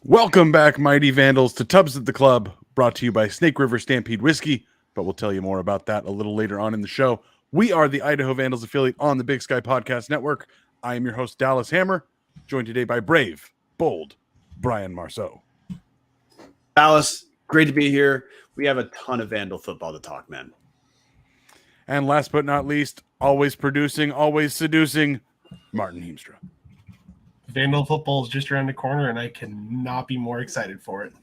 Welcome back, Mighty Vandals, to Tubs at the Club, brought to you by Snake River Stampede Whiskey, but we'll tell you more about that a little later on in the show. We are the Idaho Vandals affiliate on the Big Sky Podcast Network. I am your host, Dallas Hammer, joined today by brave, bold Brian Marceau. Dallas, great to be here. We have a ton of Vandal football to talk, man. And last but not least, always producing, always seducing, Marten Heemstra. Vandal football is just around the corner, and I cannot be more excited for it.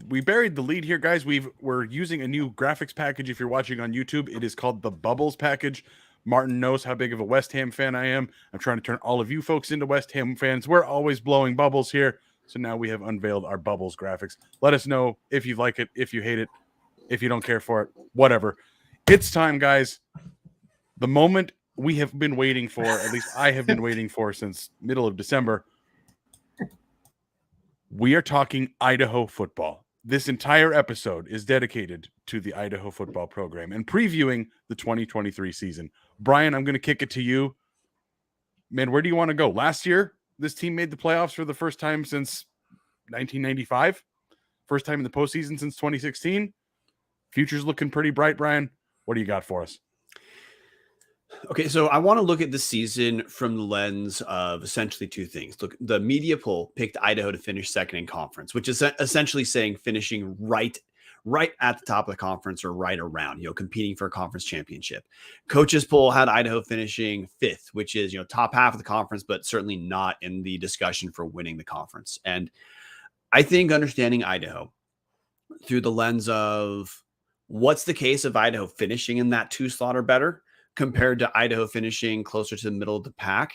We buried the lead here, guys. We're using a new graphics package. If you're watching on YouTube, it is called the Bubbles package. Marten knows how big of a West Ham fan I am. I'm trying to turn all of you folks into West Ham fans. We're always blowing bubbles here. So now we have unveiled our Bubbles graphics. Let us know if you like it, if you hate it, if you don't care for it, whatever. It's time, guys. The moment we have been waiting for, at least I have been waiting for since middle of December. We are talking Idaho football. This entire episode is dedicated to the Idaho football program and previewing the 2023 season. Brian, I'm going to kick it to you. Man, where do you want to go? Last year, this team made the playoffs for the first time since 1995. First time in the postseason since 2016. Future's looking pretty bright, Brian. What do you got for us? Okay, so I want to look at the season from the lens of essentially two things. Look, the media poll picked Idaho to finish second in conference, which is essentially saying finishing right at the top of the conference or right around, competing for a conference championship. Coaches poll had Idaho finishing fifth, which is, top half of the conference, but certainly not in the discussion for winning the conference. And I think understanding Idaho through the lens of what's the case of Idaho finishing in that two slot or better compared to Idaho finishing closer to the middle of the pack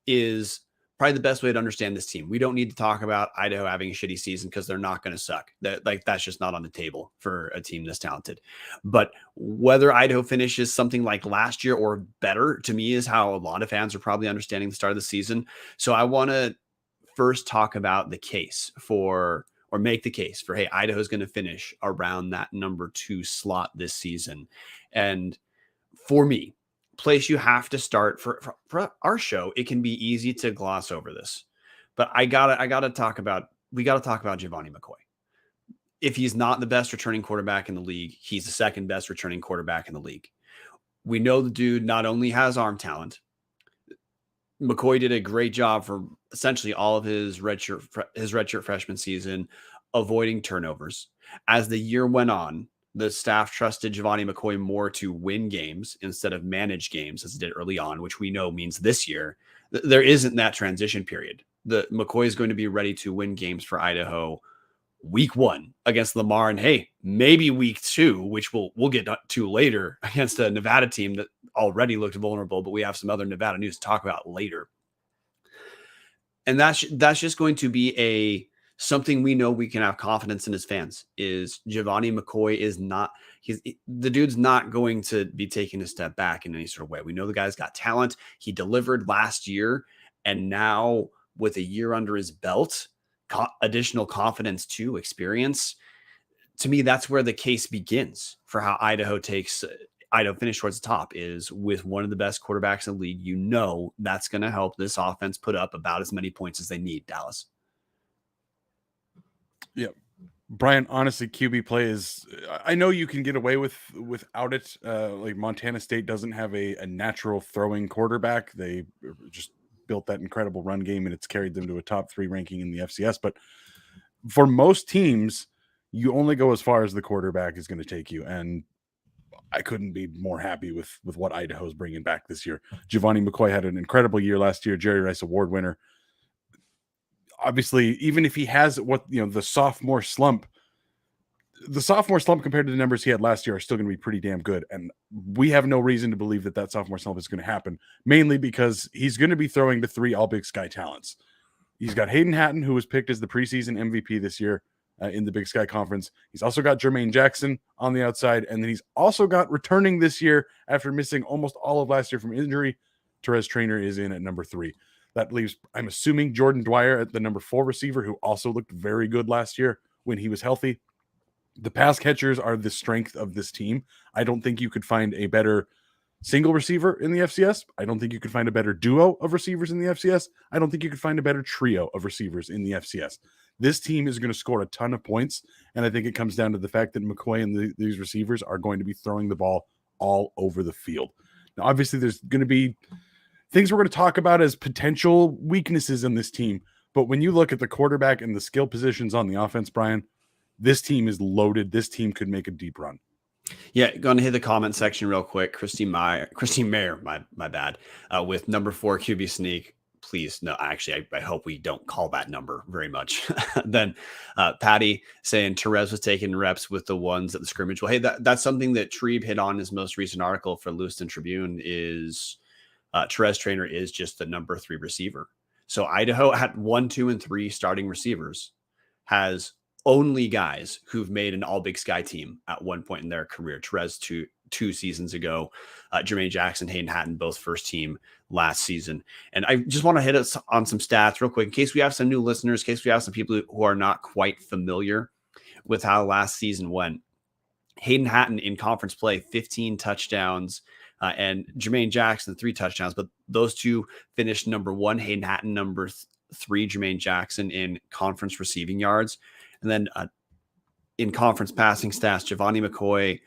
is probably the best way to understand this team. We don't need to talk about Idaho having a shitty season because they're not going to suck. That's just not on the table for a team this talented. But whether Idaho finishes something like last year or better, to me, is how a lot of fans are probably understanding the start of the season. So I want to first talk about the case for, or make the case for, hey, Idaho's going to finish around that number 2 slot this season. And for me, place you have to start for our show, it can be easy to gloss over this, but we got to talk about Giovanni McCoy. If he's not the best returning quarterback in the league, he's the second best returning quarterback in the league. We know the dude not only has arm talent. McCoy did a great job for essentially all of his redshirt freshman season, avoiding turnovers. As the year went on, the staff trusted Giovanni McCoy more to win games instead of manage games as it did early on, which we know means this year there isn't that transition period. The McCoy is going to be ready to win games for Idaho week 1 against Lamar, and hey, maybe week 2, which we'll get to later, against a Nevada team that already looked vulnerable, but we have some other Nevada news to talk about later. And that's just going to be something we know we can have confidence in as fans is Giovanni McCoy is not, the dude's not going to be taking a step back in any sort of way. We know the guy's got talent. He delivered last year, and now with a year under his belt, additional confidence to experience. To me, that's where the case begins for how Idaho finish towards the top is with one of the best quarterbacks in the league. That's going to help this offense put up about as many points as they need, Dallas. Yeah, Brian, honestly, QB play is, I know you can get away without it. Like Montana State doesn't have a natural throwing quarterback. They just built that incredible run game and it's carried them to a top 3 ranking in the FCS. But for most teams, you only go as far as the quarterback is going to take you. And I couldn't be more happy with what Idaho's bringing back this year. Giovanni McCoy had an incredible year last year, Jerry Rice Award winner. Obviously, even if he has the sophomore slump compared to the numbers he had last year are still going to be pretty damn good. And we have no reason to believe that sophomore slump is going to happen, mainly because he's going to be throwing to 3 all Big Sky talents. He's got Hayden Hatton, who was picked as the preseason MVP this year in the Big Sky Conference. He's also got Jermaine Jackson on the outside. And then he's also got returning this year after missing almost all of last year from injury. Therese Trainer is in at number 3. That leaves, I'm assuming, Jordan Dwyer at the number 4 receiver, who also looked very good last year when he was healthy. The pass catchers are the strength of this team. I don't think you could find a better single receiver in the FCS. I don't think you could find a better duo of receivers in the FCS. I don't think you could find a better trio of receivers in the FCS. This team is going to score a ton of points, and I think it comes down to the fact that McCoy and these receivers are going to be throwing the ball all over the field. Now, obviously, there's going to be things we're going to talk about as potential weaknesses in this team, but when you look at the quarterback and the skill positions on the offense, Brian, this team is loaded. This team could make a deep run. Yeah, going to hit the comment section real quick. Christy Mayer, my bad, with number 4 QB sneak. Please, no, actually, I hope we don't call that number very much. Then Patty saying Therese was taking reps with the ones at the scrimmage. Well, hey, that's something that Trebe hit on his most recent article for Lewiston Tribune is Therese Trainer is just the number 3 receiver. So Idaho at 1, 2, and 3 starting receivers has only guys who've made an all Big Sky team at one point in their career. Therese two seasons ago, Jermaine Jackson, Hayden Hatton, both first team last season. And I just want to hit us on some stats real quick in case we have some new listeners, in case we have some people who are not quite familiar with how last season went. Hayden Hatton in conference play, 15 touchdowns, and Jermaine Jackson, 3 touchdowns, but those two finished number 1, Hayden Hatton, number 3, Jermaine Jackson in conference receiving yards. And then in conference passing stats, Giovanni McCoy,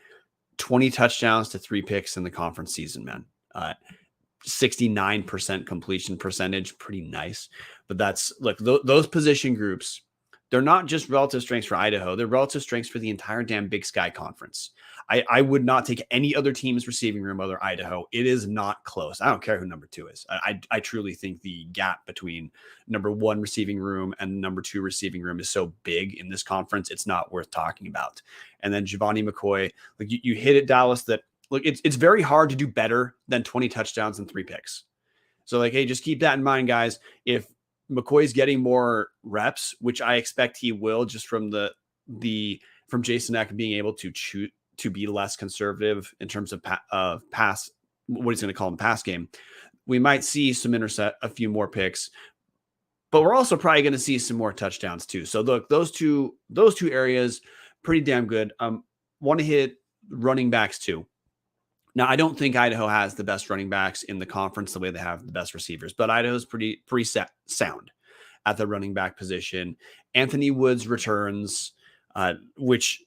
20 touchdowns to 3 picks in the conference season, man. 69% completion percentage, pretty nice. But that's, look, those position groups, they're not just relative strengths for Idaho. They're relative strengths for the entire damn Big Sky Conference. I would not take any other team's receiving room other Idaho. It is not close. I don't care who number 2 is. I truly think the gap between number 1 receiving room and number 2 receiving room is so big in this conference, it's not worth talking about. And then Giovanni McCoy, like you hit it, Dallas, that look, it's very hard to do better than 20 touchdowns and 3 picks. So like, hey, just keep that in mind, guys. If McCoy's getting more reps, which I expect he will, just from from Jason Eck being able to be less conservative in terms of pass, what he's going to call the pass game, we might see some a few more picks, but we're also probably going to see some more touchdowns too. So look, those two areas, pretty damn good. Want to hit running backs too. Now, I don't think Idaho has the best running backs in the conference the way they have the best receivers, but Idaho's pretty sound at the running back position. Anthony Woods returns, which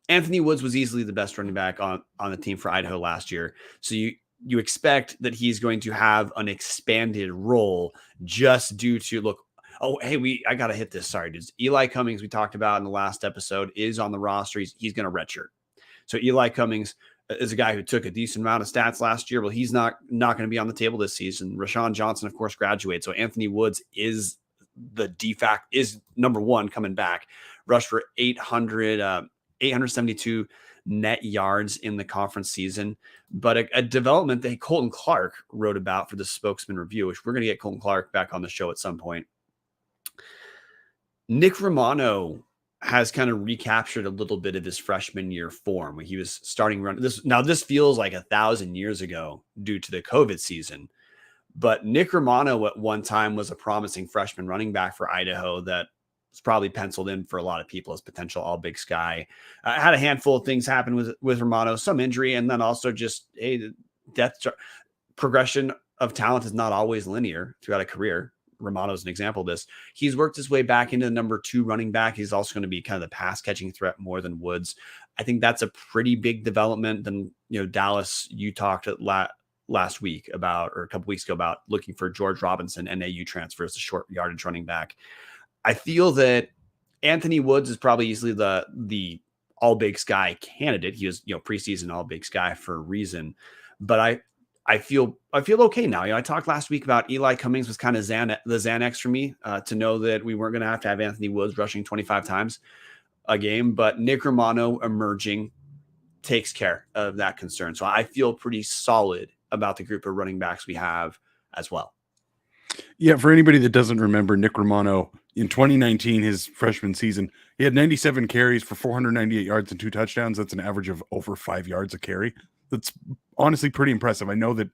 Anthony Woods was easily the best running back on the team for Idaho last year. So you expect that he's going to have an expanded role just due to, look, oh, hey, I got to hit this. Sorry, dudes. Eli Cummings, we talked about in the last episode, is on the roster. He's going to redshirt. So Eli Cummings is a guy who took a decent amount of stats last year. Well, he's not going to be on the table this season. Rashawn Johnson, of course, graduates. So Anthony Woods is the is number 1 coming back. Rushed for 872 net yards in the conference season. But a development that Colton Clark wrote about for the Spokesman Review, which we're going to get Colton Clark back on the show at some point. Nick Romano has kind of recaptured a little bit of his freshman year form when he was starting run. This feels like 1,000 years ago due to the COVID season, but Nick Romano at one time was a promising freshman running back for Idaho that was probably penciled in for a lot of people as potential all Big Sky. Had a handful of things happen with Romano, some injury, and then also just the progression of talent is not always linear throughout a career. Romano's an example of this. He's worked his way back into the number 2 running back. He's also going to be kind of the pass catching threat more than Woods. I think that's a pretty big development. Then, Dallas, you talked last week about, or a couple weeks ago, about looking for George Robinson, NAU transfer as a short yardage running back. I feel that Anthony Woods is probably easily the all Big Sky candidate. He was, preseason all Big Sky for a reason, but I feel okay now. I talked last week about Eli Cummings was kind of the Xanax for me to know that we weren't going to have Anthony Woods rushing 25 times a game, but Nick Romano emerging takes care of that concern. So I feel pretty solid about the group of running backs we have as well. Yeah, for anybody that doesn't remember, Nick Romano in 2019, his freshman season, he had 97 carries for 498 yards and 2 touchdowns. That's an average of over 5 yards a carry. That's honestly pretty impressive. I know that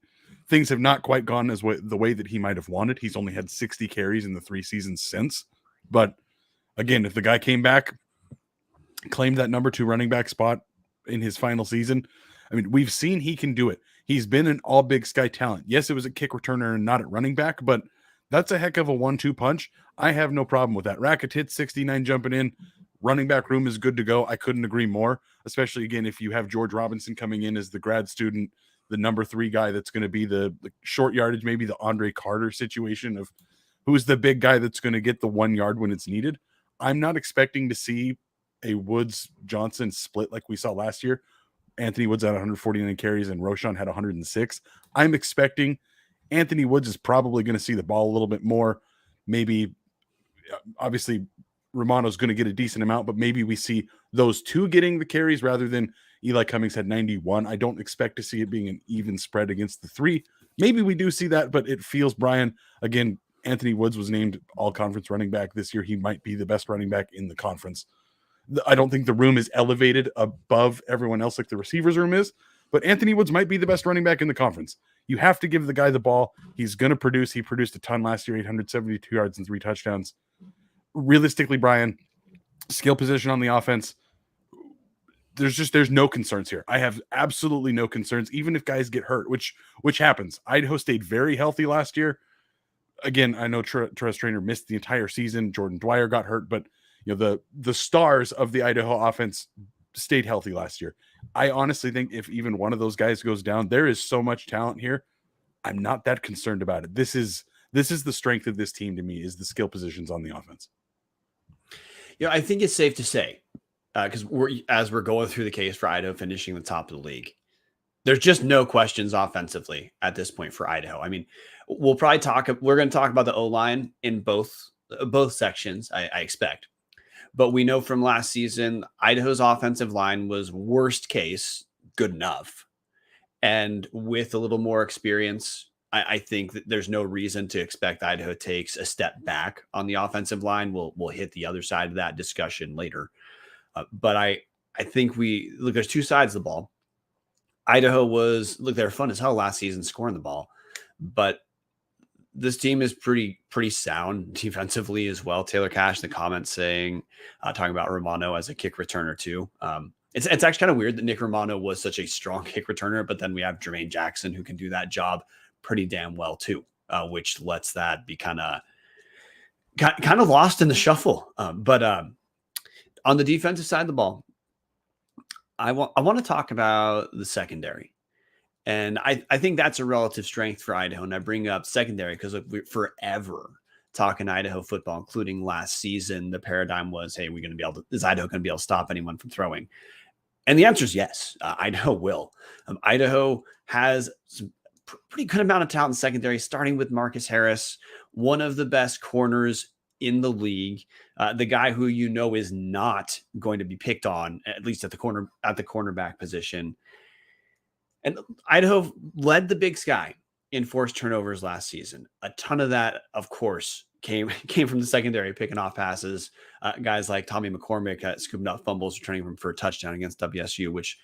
things have not quite gone the way that he might have wanted. He's only had 60 carries in the 3 seasons since. But again, if the guy came back, claimed that number 2 running back spot in his final season, I mean, we've seen he can do it. He's been an all Big Sky talent. Yes, it was a kick returner and not at running back, but That's a heck of a 1-2 punch. I have no problem with that. Rakitic, 69 jumping in. Running back room is good to go. I couldn't agree more, especially, again, if you have George Robinson coming in as the grad student, the number 3 guy that's going to be the short yardage, maybe the Andre Carter situation of who's the big guy that's going to get the 1 yard when it's needed. I'm not expecting to see a Woods-Johnson split like we saw last year. Anthony Woods had 149 carries and Roschon had 106. I'm expecting Anthony Woods is probably going to see the ball a little bit more. Maybe, obviously, Romano's going to get a decent amount, but maybe we see those 2 getting the carries rather than Eli Cummings had 91. I don't expect to see it being an even spread against the 3. Maybe we do see that, but it feels, Brian, again, Anthony Woods was named all-conference running back this year. He might be the best running back in the conference. I don't think the room is elevated above everyone else like the receivers room is, but Anthony Woods might be the best running back in the conference. You have to give the guy the ball. He's going to produce. He produced a ton last year, 872 yards and 3 touchdowns. Realistically, Brian, skill position on the offense, there's no concerns here. I have absolutely no concerns, even if guys get hurt, which happens. Idaho stayed very healthy last year. Again, I know Tress Trainer missed the entire season. Jordan Dwyer got hurt, but the stars of the Idaho offense stayed healthy last year. I honestly think if even one of those guys goes down, there is so much talent here. I'm not that concerned about it. This is the strength of this team to me, is the skill positions on the offense. I think it's safe to say, because we're going through the case for Idaho finishing the top of the league, there's just no questions offensively at this point for Idaho. I mean, we're going to talk about the O-line in both sections, I expect. But we know from last season, Idaho's offensive line was worst case good enough. And with a little more experience, I think that there's no reason to expect Idaho takes a step back on the offensive line. We'll hit the other side of that discussion later. But I think there's 2 sides of the ball. Idaho they were fun as hell last season scoring the ball, but this team is pretty sound defensively as well. Taylor Cash in the comments talking about Romano as a kick returner too. It's actually kind of weird that Nick Romano was such a strong kick returner, but then we have Jermaine Jackson who can do that job pretty damn well too, which lets that be kind of lost in the shuffle. But on the defensive side of the ball, I want to talk about the secondary. And I think that's a relative strength for Idaho. And I bring up secondary because we're forever talking Idaho football, including last season. The paradigm was, hey, is Idaho going to be able to stop anyone from throwing? And the answer is yes, Idaho will. Idaho has some pretty good amount of talent in secondary, starting with Marcus Harris, one of the best corners in the league, the guy who is not going to be picked on, at least at the cornerback position. And Idaho led the Big Sky in forced turnovers last season. A ton of that, of course, came from the secondary, picking off passes. Guys like Tommy McCormick scooping up fumbles, returning them for a touchdown against WSU, which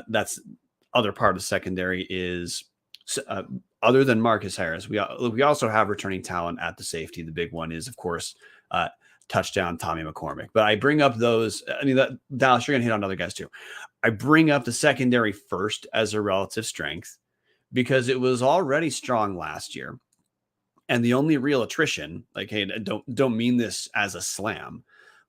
that's other part of the secondary is other than Marcus Harris. We also have returning talent at the safety. The big one is, of course, touchdown Tommy McCormick. But I bring up those. I mean, Dallas, you're going to hit on other guys too. I bring up the secondary first as a relative strength because it was already strong last year. And the only real attrition, like, hey, don't mean this as a slam,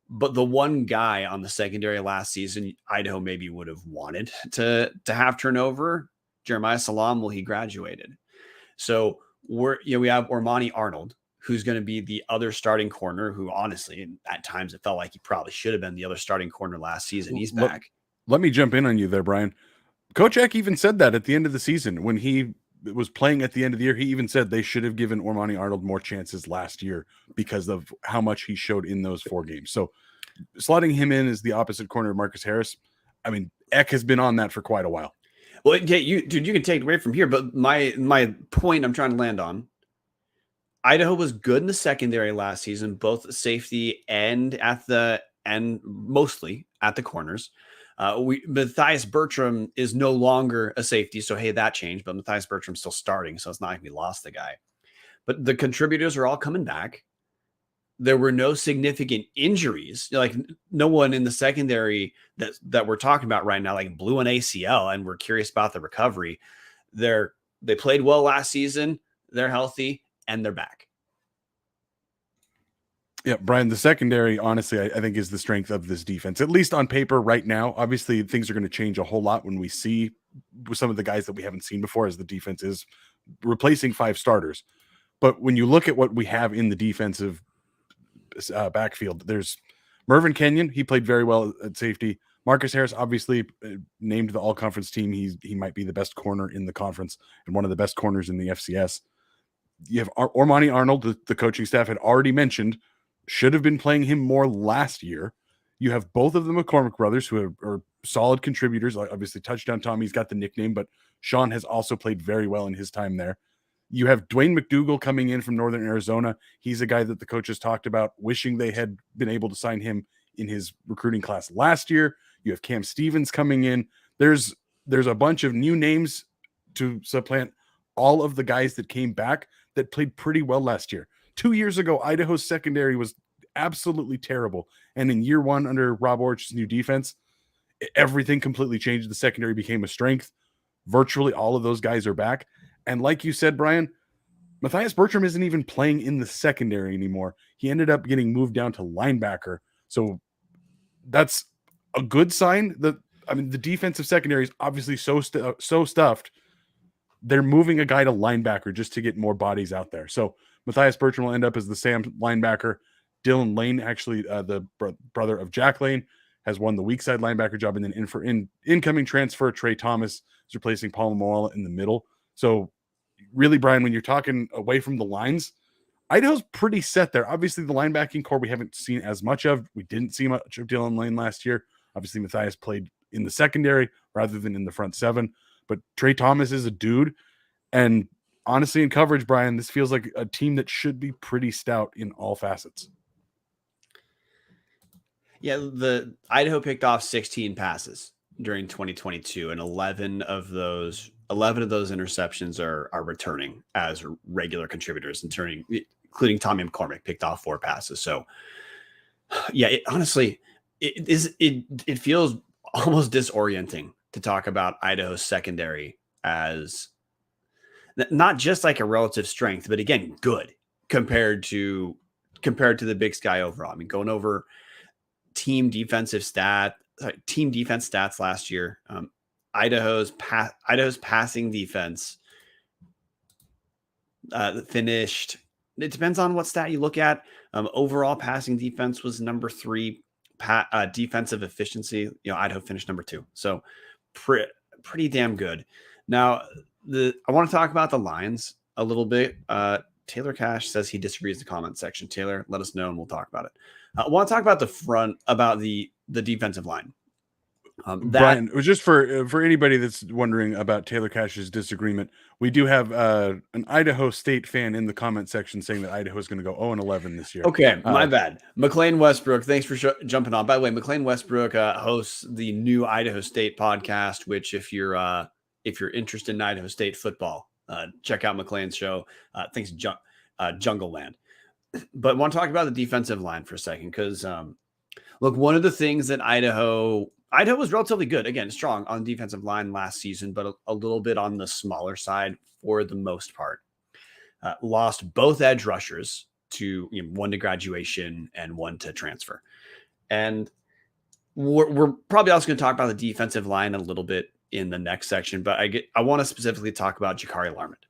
but the one guy on the secondary last season, Idaho maybe would have wanted to have turnover, Jeremiah Salam, he graduated. So we have Ormani Arnold, who's going to be the other starting corner, who honestly, at times it felt like he probably should have been the other starting corner last season. He's back. Let me jump in on you there, Brian. Coach Eck even said that at the end of the season when he was playing at the end of the year. He even said they should have given Ormani Arnold more chances last year because of how much he showed in those 4 games. So slotting him in as the opposite corner of Marcus Harris, I mean, Eck has been on that for quite a while. Well, yeah, you can take it away from here, but my point I'm trying to land on, Idaho was good in the secondary last season, both safety and mostly at the corners. Matthias Bertram is no longer a safety, so hey, that changed, but Matthias Bertram's still starting, so it's not like we lost the guy. But the contributors are all coming back. There were no significant injuries. Like, no one in the secondary that we're talking about right now, like, blew an ACL, and we're curious about the recovery. They played well last season. They're healthy and they're back. Yeah, Brian, the secondary, honestly, I think is the strength of this defense, at least on paper right now. Obviously, things are going to change a whole lot when we see some of the guys that we haven't seen before as the defense is replacing 5 starters. But when you look at what we have in the defensive backfield, there's Mervyn Kenyon. He played very well at safety. Marcus Harris, obviously named the all-conference team. He might be the best corner in the conference and one of the best corners in the FCS. You have Ormani Arnold, the coaching staff had already mentioned, should have been playing him more last year. You have both of the McCormick brothers who are solid contributors. Obviously, Touchdown Tommy's got the nickname, but Sean has also played very well in his time there. You have Dwayne McDougal coming in from Northern Arizona. He's a guy that the coaches talked about, wishing they had been able to sign him in his recruiting class last year. You have Cam Stevens coming in. There's a bunch of new names to supplant all of the guys that came back that played pretty well last year. 2 years ago, Idaho's secondary was absolutely terrible. And in year one, under Rob Orch's new defense, everything completely changed. The secondary became a strength. Virtually all of those guys are back. And like you said, Brian, Matthias Bertram isn't even playing in the secondary anymore. He ended up getting moved down to linebacker. So that's a good sign. The defensive secondary is obviously so stuffed. They're moving a guy to linebacker just to get more bodies out there. So Matthias Bertram will end up as the Sam linebacker. Dylan Lane, actually the brother of Jack Lane, has won the weak side linebacker job. And then incoming transfer, Trey Thomas is replacing Paul Moala in the middle. So really, Brian, when you're talking away from the lines, Idaho's pretty set there. Obviously, the linebacking core we haven't seen as much of. We didn't see much of Dylan Lane last year. Obviously, Matthias played in the secondary rather than in the front 7. But Trey Thomas is a dude. And honestly, in coverage, Brian, this feels like a team that should be pretty stout in all facets. Yeah, the Idaho picked off 16 passes during 2022, and 11 of those interceptions are returning as regular contributors, including Tommy McCormick picked off 4 passes. So, yeah, it feels almost disorienting to talk about Idaho's secondary as not just like a relative strength, but again, good compared to the Big Sky overall. I mean, going over team defense stats last year, Idaho's passing defense finished. It depends on what stat you look at. Overall passing defense was number 3. Defensive efficiency, Idaho finished number 2. So pretty damn good. Now, I want to talk about the lines a little bit. Taylor Cash says he disagrees in the comment section. Taylor, let us know and we'll talk about it. I want to talk about the defensive line. Brian, it was just for anybody that's wondering about Taylor Cash's disagreement. We do have an Idaho State fan in the comment section saying that Idaho is going to go 0-11 this year. Okay, my bad. McLean Westbrook, thanks for jumping on. By the way, McLean Westbrook hosts the new Idaho State podcast, which if you're interested in Idaho State football, check out McLean's show. Thanks, Jungle Land. But I want to talk about the defensive line for a second because, look, one of the things that Idaho was relatively good, again, strong on the defensive line last season, but a little bit on the smaller side for the most part. Lost both edge rushers to one to graduation and one to transfer. And we're probably also going to talk about the defensive line a little bit in the next section, but I want to specifically talk about Jakari Larmond.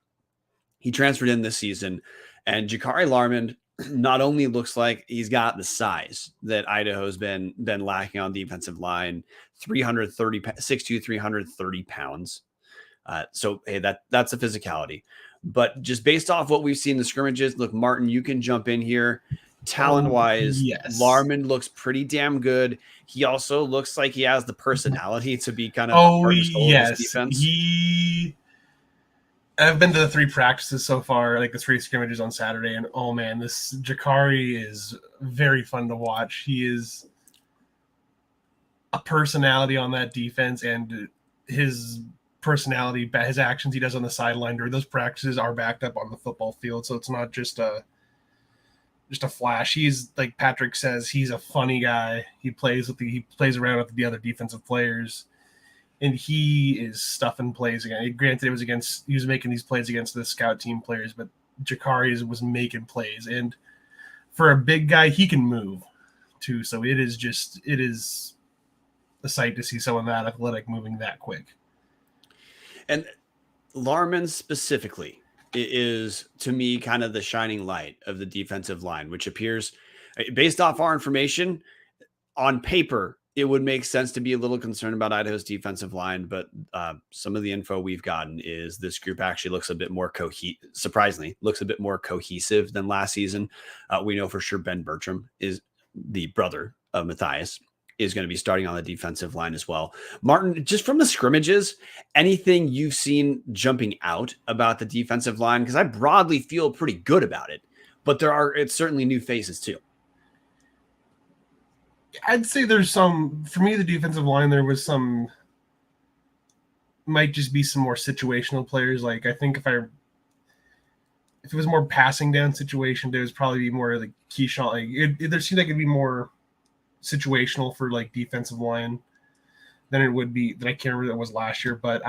He transferred in this season, and Jakari Larmond not only looks like he's got the size that Idaho's been lacking on defensive line, 6'2", 330 pounds. So, hey, that's a physicality. But just based off what we've seen in the scrimmages, look, Marten, you can jump in here. Talent-wise, yes. Larmond looks pretty damn good. He also looks like he has the personality to be kind of yes. defense. I've been to the 3 practices so far, like the 3 scrimmages on Saturday, and oh man, this Jakari is very fun to watch. He is a personality on that defense, and his personality, his actions he does on the sideline during those practices are backed up on the football field. So it's not just a flash. He's, like Patrick says, he's a funny guy. He plays around with the other defensive players. And he is stuffing plays again. Granted, he was making these plays against the scout team players, but Jakari was making plays. And for a big guy, he can move too. So it is a sight to see someone that athletic moving that quick. And Larman specifically is, to me, kind of the shining light of the defensive line, which appears, based off our information, on paper, it would make sense to be a little concerned about Idaho's defensive line, but some of the info we've gotten is this group actually looks a bit more surprisingly, looks a bit more cohesive than last season. We know for sure Ben Bertram is the brother of Matthias, is going to be starting on the defensive line as well. Marten, just from the scrimmages, anything you've seen jumping out about the defensive line? Because I broadly feel pretty good about it, but it's certainly new faces too. I'd say there's some, for me, the defensive line, there was some, might just be some more situational players. Like, I think if it was more passing down situation, there was probably be more like Keyshawn. Like, there seemed like it'd be more situational for like defensive line than it would be, that I can't remember that was last year. But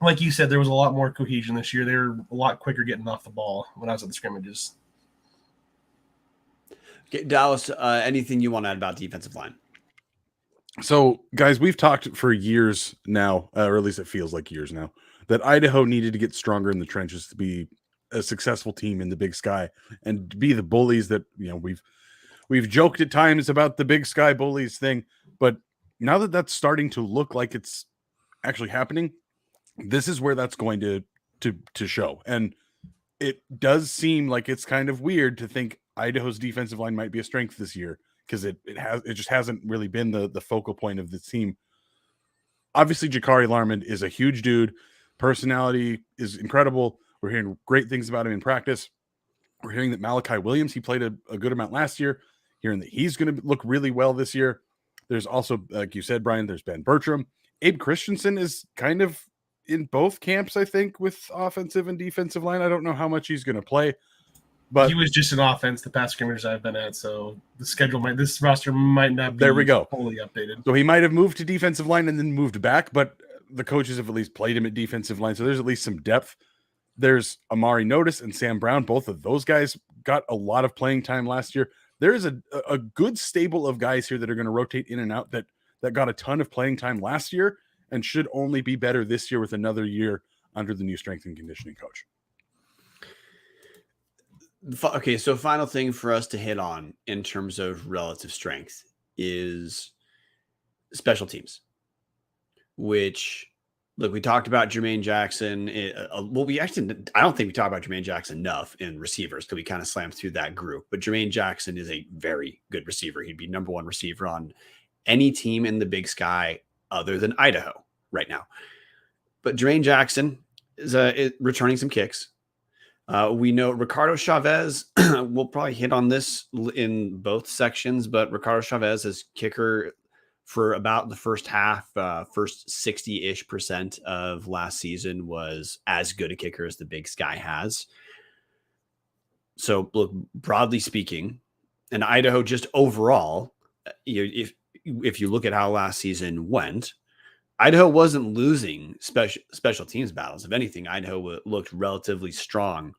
like you said, there was a lot more cohesion this year. They were a lot quicker getting off the ball when I was at the scrimmages. Okay, Dallas, anything you want to add about defensive line? So, guys, we've talked for years now, or at least it feels like years now, that Idaho needed to get stronger in the trenches to be a successful team in the Big Sky and to be the bullies that, we've joked at times about the Big Sky bullies thing, but now that that's starting to look like it's actually happening, this is where that's going to show. And it does seem like it's kind of weird to think Idaho's defensive line might be a strength this year, because it just hasn't really been the focal point of the team. Obviously, Jakari Larmond is a huge dude. Personality is incredible. We're hearing great things about him in practice. We're hearing that Malachi Williams, he played a good amount last year, hearing that he's going to look really well this year. There's also, like you said, Brian, there's Ben Bertram. Abe Christensen is kind of in both camps, I think, with offensive and defensive line. I don't know how much he's going to play. But he was just an offense the past scrimmage I've been at, so this roster might not be fully updated. So he might have moved to defensive line and then moved back, but the coaches have at least played him at defensive line, so there's at least some depth. There's Amari Notice and Sam Brown. Both of those guys got a lot of playing time last year. There is a good stable of guys here that are going to rotate in and out that got a ton of playing time last year and should only be better this year with another year under the new strength and conditioning coach. Okay, so final thing for us to hit on in terms of relative strength is special teams, which, look, we talked about Jermaine Jackson. I don't think we talked about Jermaine Jackson enough in receivers, because we kind of slammed through that group. But Jermaine Jackson is a very good receiver. He'd be number one receiver on any team in the Big Sky other than Idaho right now. But Jermaine Jackson is returning some kicks. We know Ricardo Chavez, we'll probably hit on this in both sections, but Ricardo Chavez is kicker for about the first half, first 60-ish% of last season was as good a kicker as the Big Sky has. So look, broadly speaking, and Idaho just overall, if you look at how last season went, Idaho wasn't losing special teams battles. If anything, Idaho looked relatively strong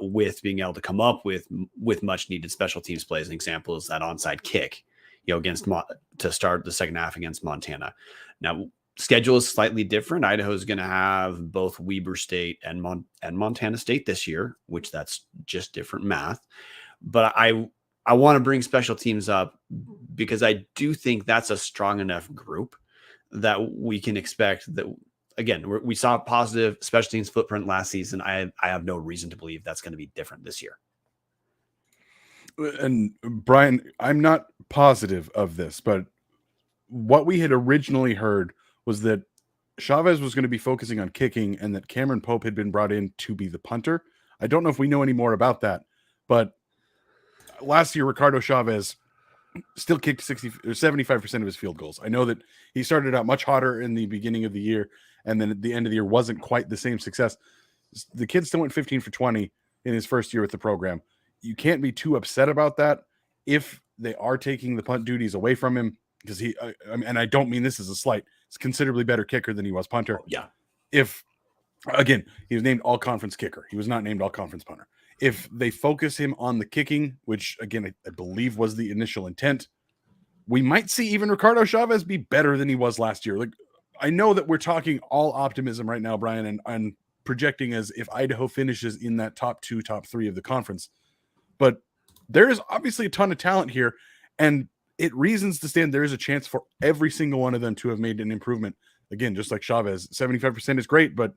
with being able to come up with much needed special teams plays. An example is that onside kick, against to start the second half against Montana. Now, schedule is slightly different. Idaho is going to have both Weber State and Montana State this year, which that's just different math. But I want to bring special teams up because I do think that's a strong enough group that we can expect that. Again, we saw a positive special teams footprint last season. I have no reason to believe that's going to be different this year. And Brian, I'm not positive of this, but what we had originally heard was that Chavez was going to be focusing on kicking and that Cameron Pope had been brought in to be the punter. I don't know if we know any more about that, but last year, Ricardo Chavez still kicked 60 or 75% of his field goals. I know that he started out much hotter in the beginning of the year, and then at the end of the year wasn't quite the same success. The kid still went 15 for 20 in his first year with the program. You can't be too upset about that if they are taking the punt duties away from him, because and I don't mean this as a slight, he's a considerably better kicker than he was punter. Yeah. If Again, he was named all-conference kicker. He was not named all-conference punter. If they focus him on the kicking, which, again, I believe was the initial intent, we might see even Ricardo Chavez be better than he was last year. Like, I know that we're talking all optimism right now, Brian, and I'm projecting as if Idaho finishes in that top 2, top 3 of the conference. But there is obviously a ton of talent here, and it reasons to stand there is a chance for every single one of them to have made an improvement. Again, just like Chavez, 75% is great, but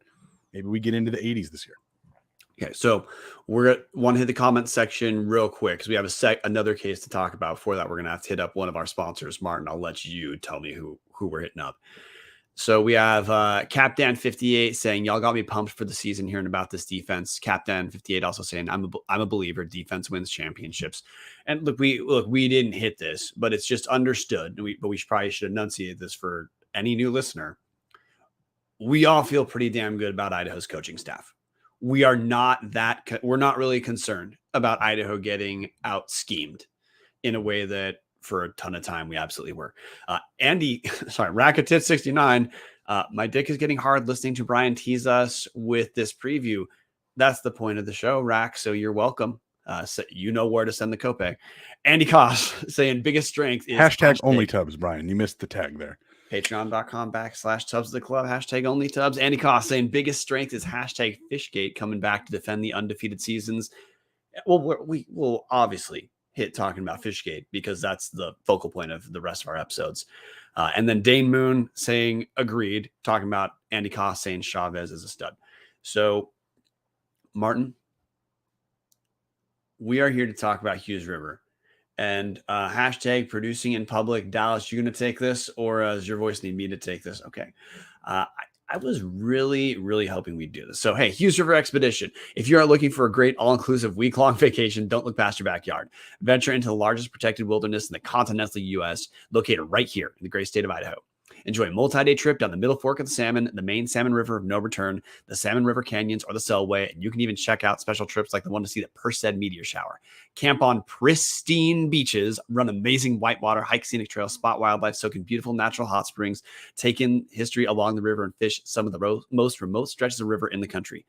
maybe we get into the 80s this year. Okay, so we're going to hit the comment section real quick because we have another case to talk about. Before that, we're going to have to hit up one of our sponsors. Martin, I'll let you tell me who we're hitting up. So we have Capdan58 saying, y'all got me pumped for the season hearing about this defense. Capdan58 also saying, I'm a believer defense wins championships. And look, we didn't hit this, but it's just understood. But we probably should enunciate this for any new listener. We all feel pretty damn good about Idaho's coaching staff. We're not really concerned about Idaho getting out schemed in a way that for a ton of time we absolutely were. Racketit69, my dick is getting hard listening to Brian tease us with this preview. That's the point of the show, Rack, so you're welcome. So you know where to send the copay. Andy Koss saying biggest strength is hashtag only Tubbs, Brian. You missed the tag there. Patreon.com/Tubbs the club, hashtag only Tubbs. Andy Koss saying biggest strength is hashtag Fishgate coming back to defend the undefeated seasons. Well, we will obviously hit talking about Fishgate because that's the focal point of the rest of our episodes. And then Dane Moon saying agreed, talking about Andy Koss saying Chavez is a stud. So, Martin, we are here to talk about Hughes River. And hashtag producing in public. Dallas, you going to take this, or does your voice need me to take this? Okay. I was really, really hoping we'd do this. So, hey, Hughes River Expedition. If you are looking for a great all-inclusive week-long vacation, don't look past your backyard. Venture into the largest protected wilderness in the continental U.S., located right here in the great state of Idaho. Enjoy a multi-day trip down the Middle Fork of the Salmon, the main Salmon River of no return, the Salmon River Canyons, or the Selway, and you can even check out special trips like the one to see the Perced meteor shower. Camp on pristine beaches, run amazing whitewater, hike scenic trails, spot wildlife, soak in beautiful natural hot springs, take in history along the river, and fish some of the most remote stretches of river in the country.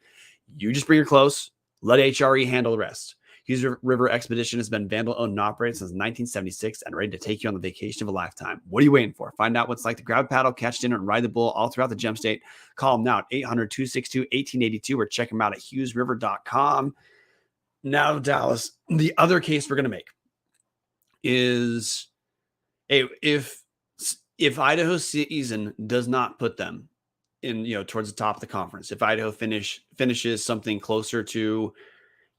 You just bring your clothes, let HRE handle the rest. Hughes River Expedition has been Vandal owned and operated since 1976 and ready to take you on the vacation of a lifetime. What are you waiting for? Find out what it's like to grab a paddle, catch dinner, and ride the bull all throughout the Gem State. Call them now at 800-262-1882 or check them out at hughesriver.com. Now, Dallas, the other case we're going to make is if Idaho's season does not put them in, towards the top of the conference, if Idaho finishes something closer to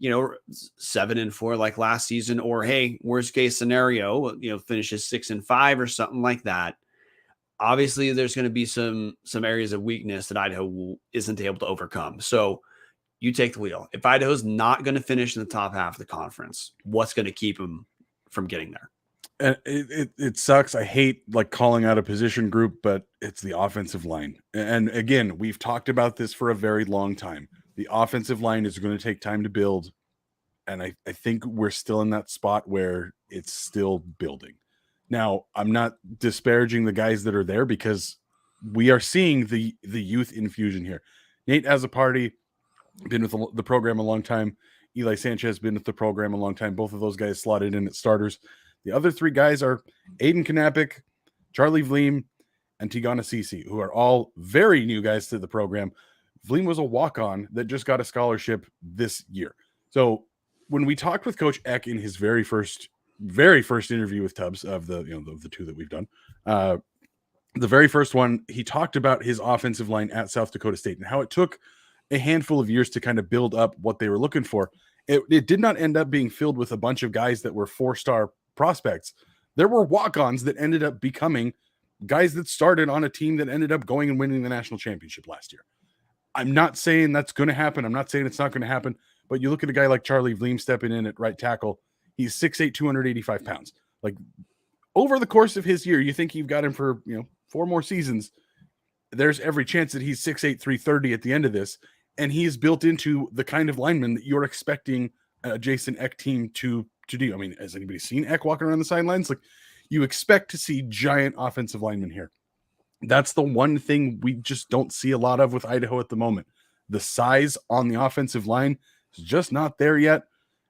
7-4 like last season, or hey, worst case scenario, finishes 6-5 or something like that. Obviously, there's going to be some areas of weakness that Idaho isn't able to overcome. So you take the wheel. If Idaho's not going to finish in the top half of the conference, what's going to keep them from getting there? And it sucks. I hate calling out a position group, but it's the offensive line. And again, we've talked about this for a very long time. The offensive line is going to take time to build. And I think we're still in that spot where it's still building. Now, I'm not disparaging the guys that are there because we are seeing the youth infusion here. Nate Azzopardi, been with the program a long time. Eli Sanchez, been with the program a long time. Both of those guys slotted in at starters. The other three guys are Aiden Knapik, Charlie Vleem, and Tigana Sisi, who are all very new guys to the program. Vleem was a walk-on that just got a scholarship this year. So when we talked with Coach Eck in his very first interview with Tubbs of the two that we've done, the very first one, he talked about his offensive line at South Dakota State and how it took a handful of years to kind of build up what they were looking for. It did not end up being filled with a bunch of guys that were 4-star prospects. There were walk-ons that ended up becoming guys that started on a team that ended up going and winning the national championship last year. I'm not saying that's going to happen. I'm not saying it's not going to happen. But you look at a guy like Charlie Vleem stepping in at right tackle. He's 6'8", 285 pounds. Over the course of his year, you think you've got him for 4 more seasons. There's every chance that he's 6'8", 330 at the end of this. And he's built into the kind of lineman that you're expecting a Jason Eck team to do. I mean, has anybody seen Eck walking around the sidelines? You expect to see giant offensive linemen here. That's the one thing we just don't see a lot of with Idaho at the moment. The size on the offensive line is just not there yet.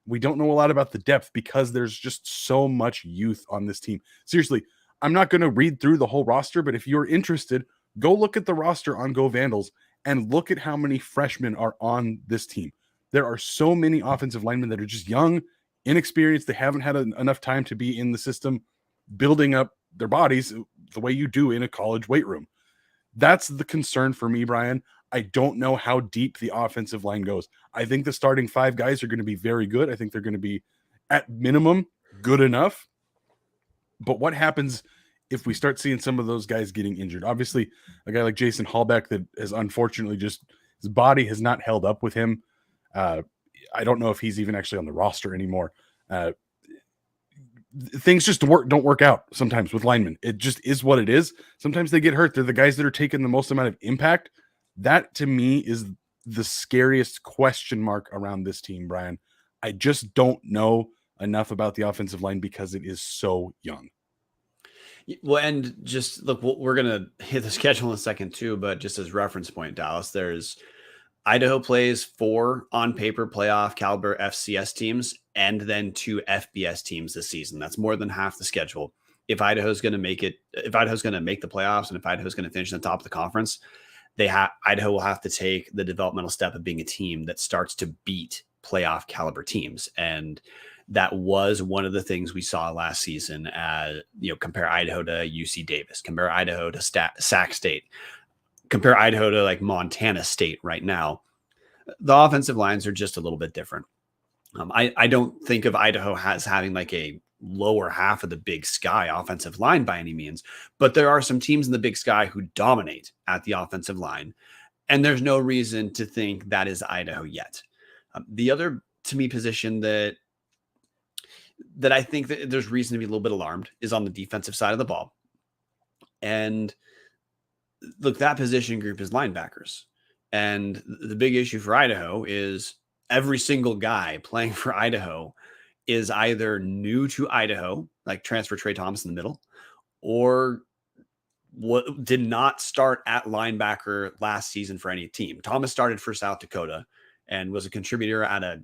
We don't know a lot about the depth because there's just so much youth on this team. Seriously, I'm not going to read through the whole roster, but if you're interested, go look at the roster on Go Vandals and look at how many freshmen are on this team. There are so many offensive linemen that are just young, inexperienced. They haven't had enough time to be in the system, building up their bodies the way you do in a college weight room. That's the concern for me, Brian. I don't know how deep the offensive line goes. I think the starting 5 guys are going to be very good. I think they're going to be, at minimum, good enough. But what happens if we start seeing some of those guys getting injured? Obviously, a guy like Jason Hallbeck that has unfortunately just, his body has not held up with him. I don't know if he's even actually on the roster anymore. Things just don't work out sometimes with linemen. It just is what it is. Sometimes they get hurt. They're the guys that are taking the most amount of impact. That to me is the scariest question mark around this team, Brian. I just don't know enough about the offensive line because it is so young. Well, and just look, we're going to hit the schedule in a second too, but just as reference point, Dallas, there's Idaho plays 4 on paper playoff caliber FCS teams and then 2 FBS teams this season. That's more than half the schedule. If Idaho's going to make it, if Idaho's going to make the playoffs and if Idaho's going to finish in the top of the conference, Idaho will have to take the developmental step of being a team that starts to beat playoff caliber teams. And that was one of the things we saw last season. Compare Idaho to UC Davis, compare Idaho to Sac State, compare Idaho to like Montana State right now. The offensive lines are just a little bit different. I don't think of Idaho as having like a lower half of the Big Sky offensive line by any means, but there are some teams in the Big Sky who dominate at the offensive line, and there's no reason to think that is Idaho yet. The other, to me, position that I think that there's reason to be a little bit alarmed is on the defensive side of the ball. And look, that position group is linebackers. And the big issue for Idaho is every single guy playing for Idaho is either new to Idaho, like transfer Trey Thomas in the middle, or did not start at linebacker last season for any team. Thomas started for South Dakota and was a contributor at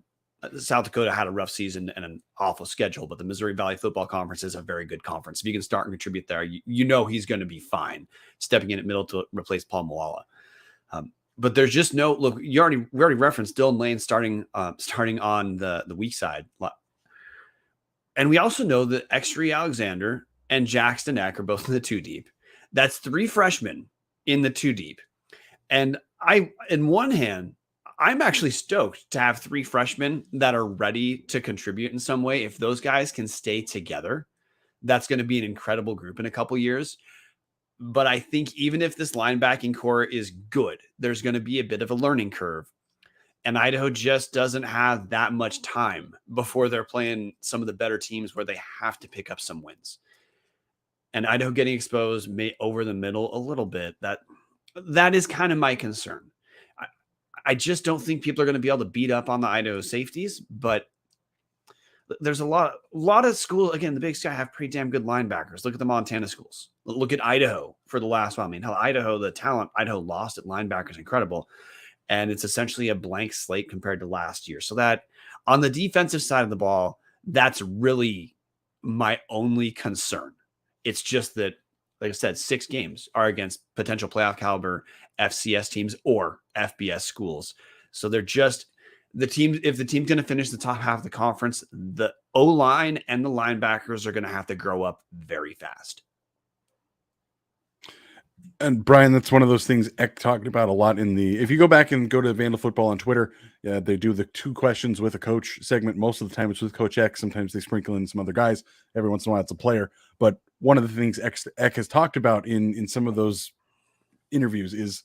South Dakota had a rough season and an awful schedule, but the Missouri Valley Football Conference is a very good conference. If you can start and contribute there, you know he's going to be fine stepping in at middle to replace Paul Moala. But there's just no look. We already referenced Dylan Lane starting on the weak side, and we also know that Exree Alexander and Jackson Eck are both in the 2 deep. That's 3 freshmen in the 2 deep, and in one hand, I'm actually stoked to have 3 freshmen that are ready to contribute in some way. If those guys can stay together, that's going to be an incredible group in a couple years. But I think even if this linebacking core is good, there's going to be a bit of a learning curve. And Idaho just doesn't have that much time before they're playing some of the better teams where they have to pick up some wins. And Idaho getting exposed over the middle a little bit, that is kind of my concern. I just don't think people are going to be able to beat up on the Idaho safeties, but there's a lot of schools. Again, the Big Sky have pretty damn good linebackers. Look at the Montana schools. Look at Idaho for the last one. I mean, hell, Idaho, the talent Idaho lost at linebacker is incredible. And it's essentially a blank slate compared to last year. So that on the defensive side of the ball, that's really my only concern. It's just that, like I said, 6 games are against potential playoff caliber FCS teams or FBS schools. So they're just the team. If the team's going to finish the top half of the conference, the O-line and the linebackers are going to have to grow up very fast. And Brian, that's one of those things Eck talked about a lot if you go back and go to Vandal Football on Twitter, they do the 2 questions with a coach segment. Most of the time it's with Coach Eck. Sometimes they sprinkle in some other guys. Every once in a while it's a player. But one of the things Eck has talked about in some of those interviews is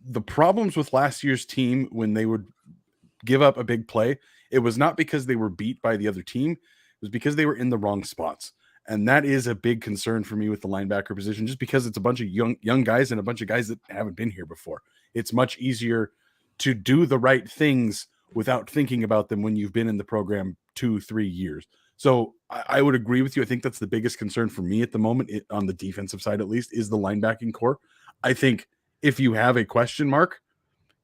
the problems with last year's team when they would give up a big play. It was not because they were beat by the other team. It was because they were in the wrong spots. And that is a big concern for me with the linebacker position, just because it's a bunch of young guys and a bunch of guys that haven't been here before. It's much easier to do the right things without thinking about them when you've been in the program 2-3 years. So I would agree with you. I think that's the biggest concern for me at the moment, on the defensive side at least, is the linebacking core. I think if you have a question mark,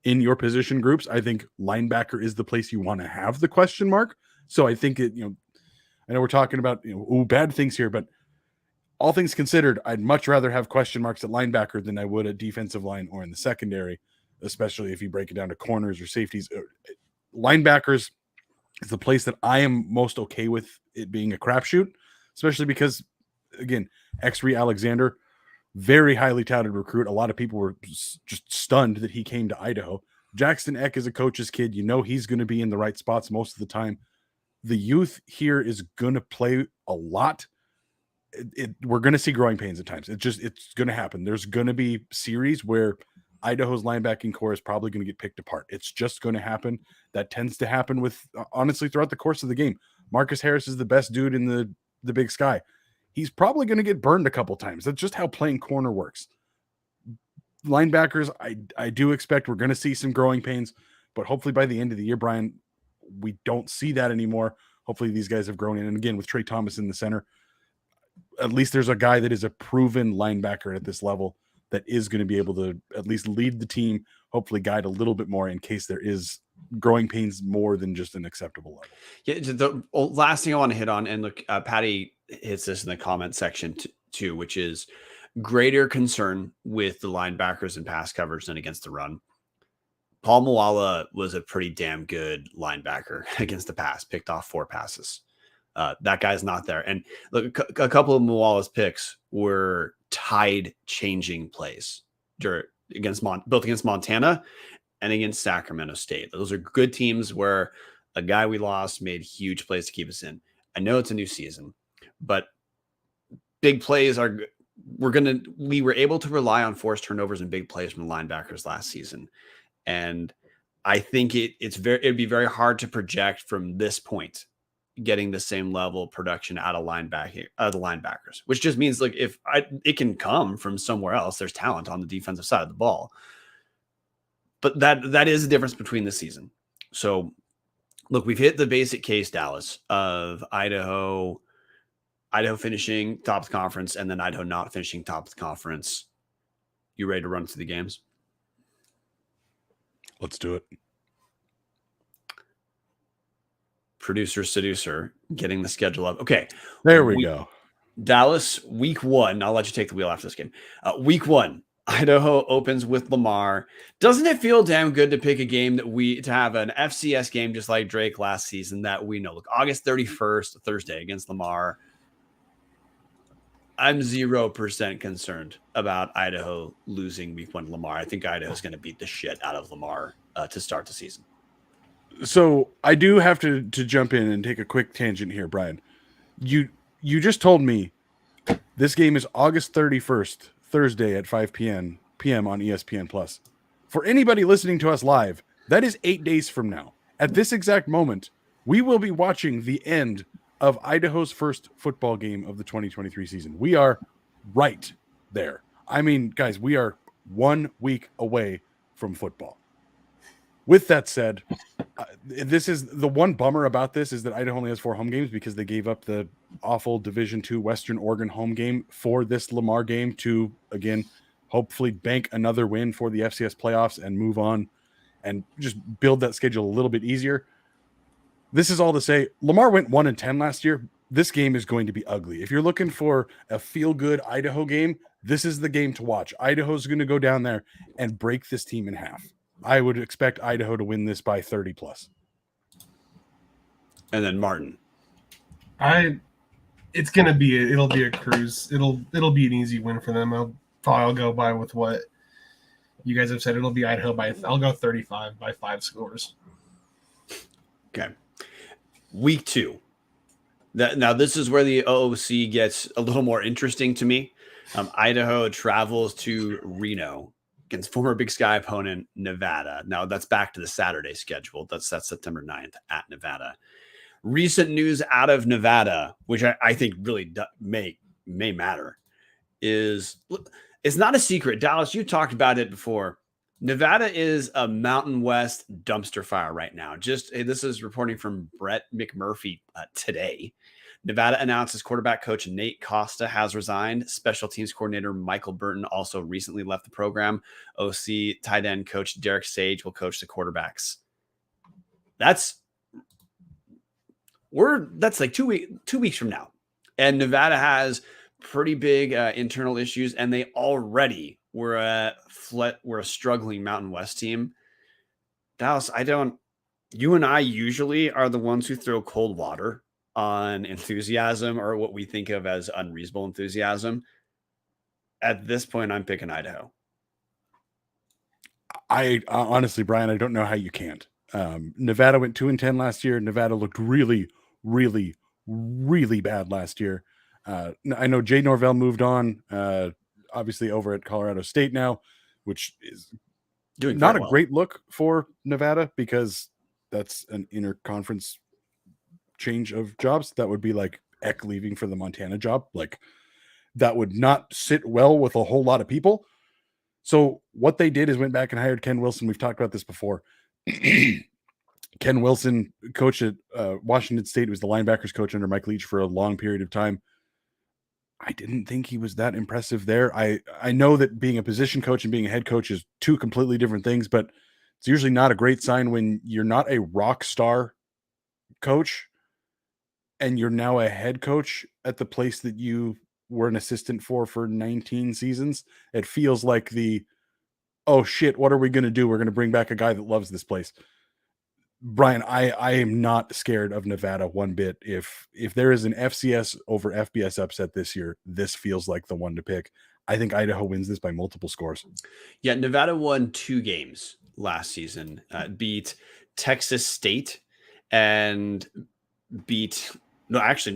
in your position groups, I think linebacker is the place you want to have the question mark. So I think I know we're talking about, bad things here, but all things considered, I'd much rather have question marks at linebacker than I would at defensive line or in the secondary, especially if you break it down to corners or safeties. Linebackers is the place that I am most okay with it being a crapshoot, especially because, again, X-Ray Alexander, very highly touted recruit. A lot of people were just stunned that he came to Idaho. Jackson Eck is a coach's kid. He's going to be in the right spots most of the time. The youth here is going to play a lot. We're going to see growing pains at times. It's going to happen. There's going to be series where Idaho's linebacking core is probably going to get picked apart. It's just going to happen. That tends to happen with, honestly, throughout the course of the game. Marcus Harris is the best dude in the Big Sky. He's probably going to get burned a couple times. That's just how playing corner works. Linebackers, I do expect we're going to see some growing pains, but hopefully by the end of the year, Brian, we don't see that anymore. Hopefully these guys have grown in. And again, with Trey Thomas in the center, at least there's a guy that is a proven linebacker at this level that is going to be able to at least lead the team, hopefully guide a little bit more in case there is growing pains more than just an acceptable level. Yeah, the last thing I want to hit on, and look, Patty hits this in the comment section too, which is greater concern with the linebackers and pass coverage than against the run. Paul Moala was a pretty damn good linebacker against the pass, picked off 4 passes. That guy's not there. And look, a couple of Moala's picks were tide-changing plays built against Montana and against Sacramento State. Those are good teams where a guy we lost made huge plays to keep us in. I know it's a new season, but big plays are we were able to rely on forced turnovers and big plays from the linebackers last season. And I think it'd be very hard to project from this point getting the same level of production out of the linebackers, which just means like it can come from somewhere else. There's talent on the defensive side of the ball, but that is the difference between the season. So look, we've hit the basic case, Dallas, of Idaho finishing top of the conference and then Idaho not finishing top of the conference. You ready to run through the games? Let's do it. Producer seducer getting the schedule up. Okay. There we go. Dallas, week 1. I'll let you take the wheel after this game. Week 1, Idaho opens with Lamar. Doesn't it feel damn good to pick a game to have an FCS game just like Drake last season that we know? Look, August 31st, Thursday against Lamar. I'm 0% concerned about Idaho losing week 1 to Lamar. I think Idaho's going to beat the shit out of Lamar to start the season. So I do have to jump in and take a quick tangent here, Brian. You just told me this game is August 31st, Thursday at 5 p.m. on ESPN Plus. For anybody listening to us live, that is 8 days from now. At this exact moment, we will be watching the end of Idaho's first football game of the 2023 season. We are right there. I mean, guys, we are 1 week away from football. With that said, this is the one bummer about this is that Idaho only has 4 home games because they gave up the awful Division II Western Oregon home game for this Lamar game to, again, hopefully bank another win for the FCS playoffs and move on and just build that schedule a little bit easier. This is all to say, Lamar went 1-10 last year. This game is going to be ugly. If you're looking for a feel-good Idaho game, this is the game to watch. Idaho's going to go down there and break this team in half. I would expect Idaho to win this by 30 plus. And then Marten. It'll be a cruise. It'll be an easy win for them. I'll go by with what you guys have said. It'll be Idaho I'll go 35 by 5 scores. Okay. Week 2. Now this is where the OOC gets a little more interesting to me. Idaho travels to Reno against former Big Sky opponent Nevada. Now that's back to the Saturday schedule. That's September 9th at Nevada. Recent news out of Nevada, which I think really may matter, is it's not a secret. Dallas, you talked about it before. Nevada is a Mountain West dumpster fire right now. This is reporting from Brett McMurphy today. Nevada announces quarterback coach Nate Costa has resigned. Special teams coordinator Michael Burton also recently left the program. OC tight end coach Derek Sage will coach the quarterbacks. That's like 2 weeks from now. And Nevada has pretty big internal issues, and they already were a struggling Mountain West team. Dallas, you and I usually are the ones who throw cold water on enthusiasm, or what we think of as unreasonable enthusiasm. At this point, I'm picking Idaho. I honestly, Brian, I don't know how you can't. Nevada went 2-10 last year. Nevada looked really, really, really bad last year. I know Jay Norvell moved on, obviously over at Colorado State now, which is doing not a great look for Nevada, because that's an interconference change of jobs. That would be like Eck leaving for the Montana job. Like, that would not sit well with a whole lot of people. So what they did is went back and hired Ken Wilson. We've talked about this before. Ken Wilson coached at Washington State. He was the linebackers coach under Mike Leach for a long period of time. I didn't think he was that impressive there. I know that being a position coach and being a head coach is two completely different things, but it's usually not a great sign when you're not a rock star coach and you're now a head coach at the place that you were an assistant for 19 seasons. It feels like oh shit, what are we going to do? We're going to bring back a guy that loves this place. Brian, I am not scared of Nevada one bit. If there is an FCS over FBS upset this year, this feels like the one to pick. I think Idaho wins this by multiple scores. Yeah, Nevada won 2 games last season, beat Texas State and I was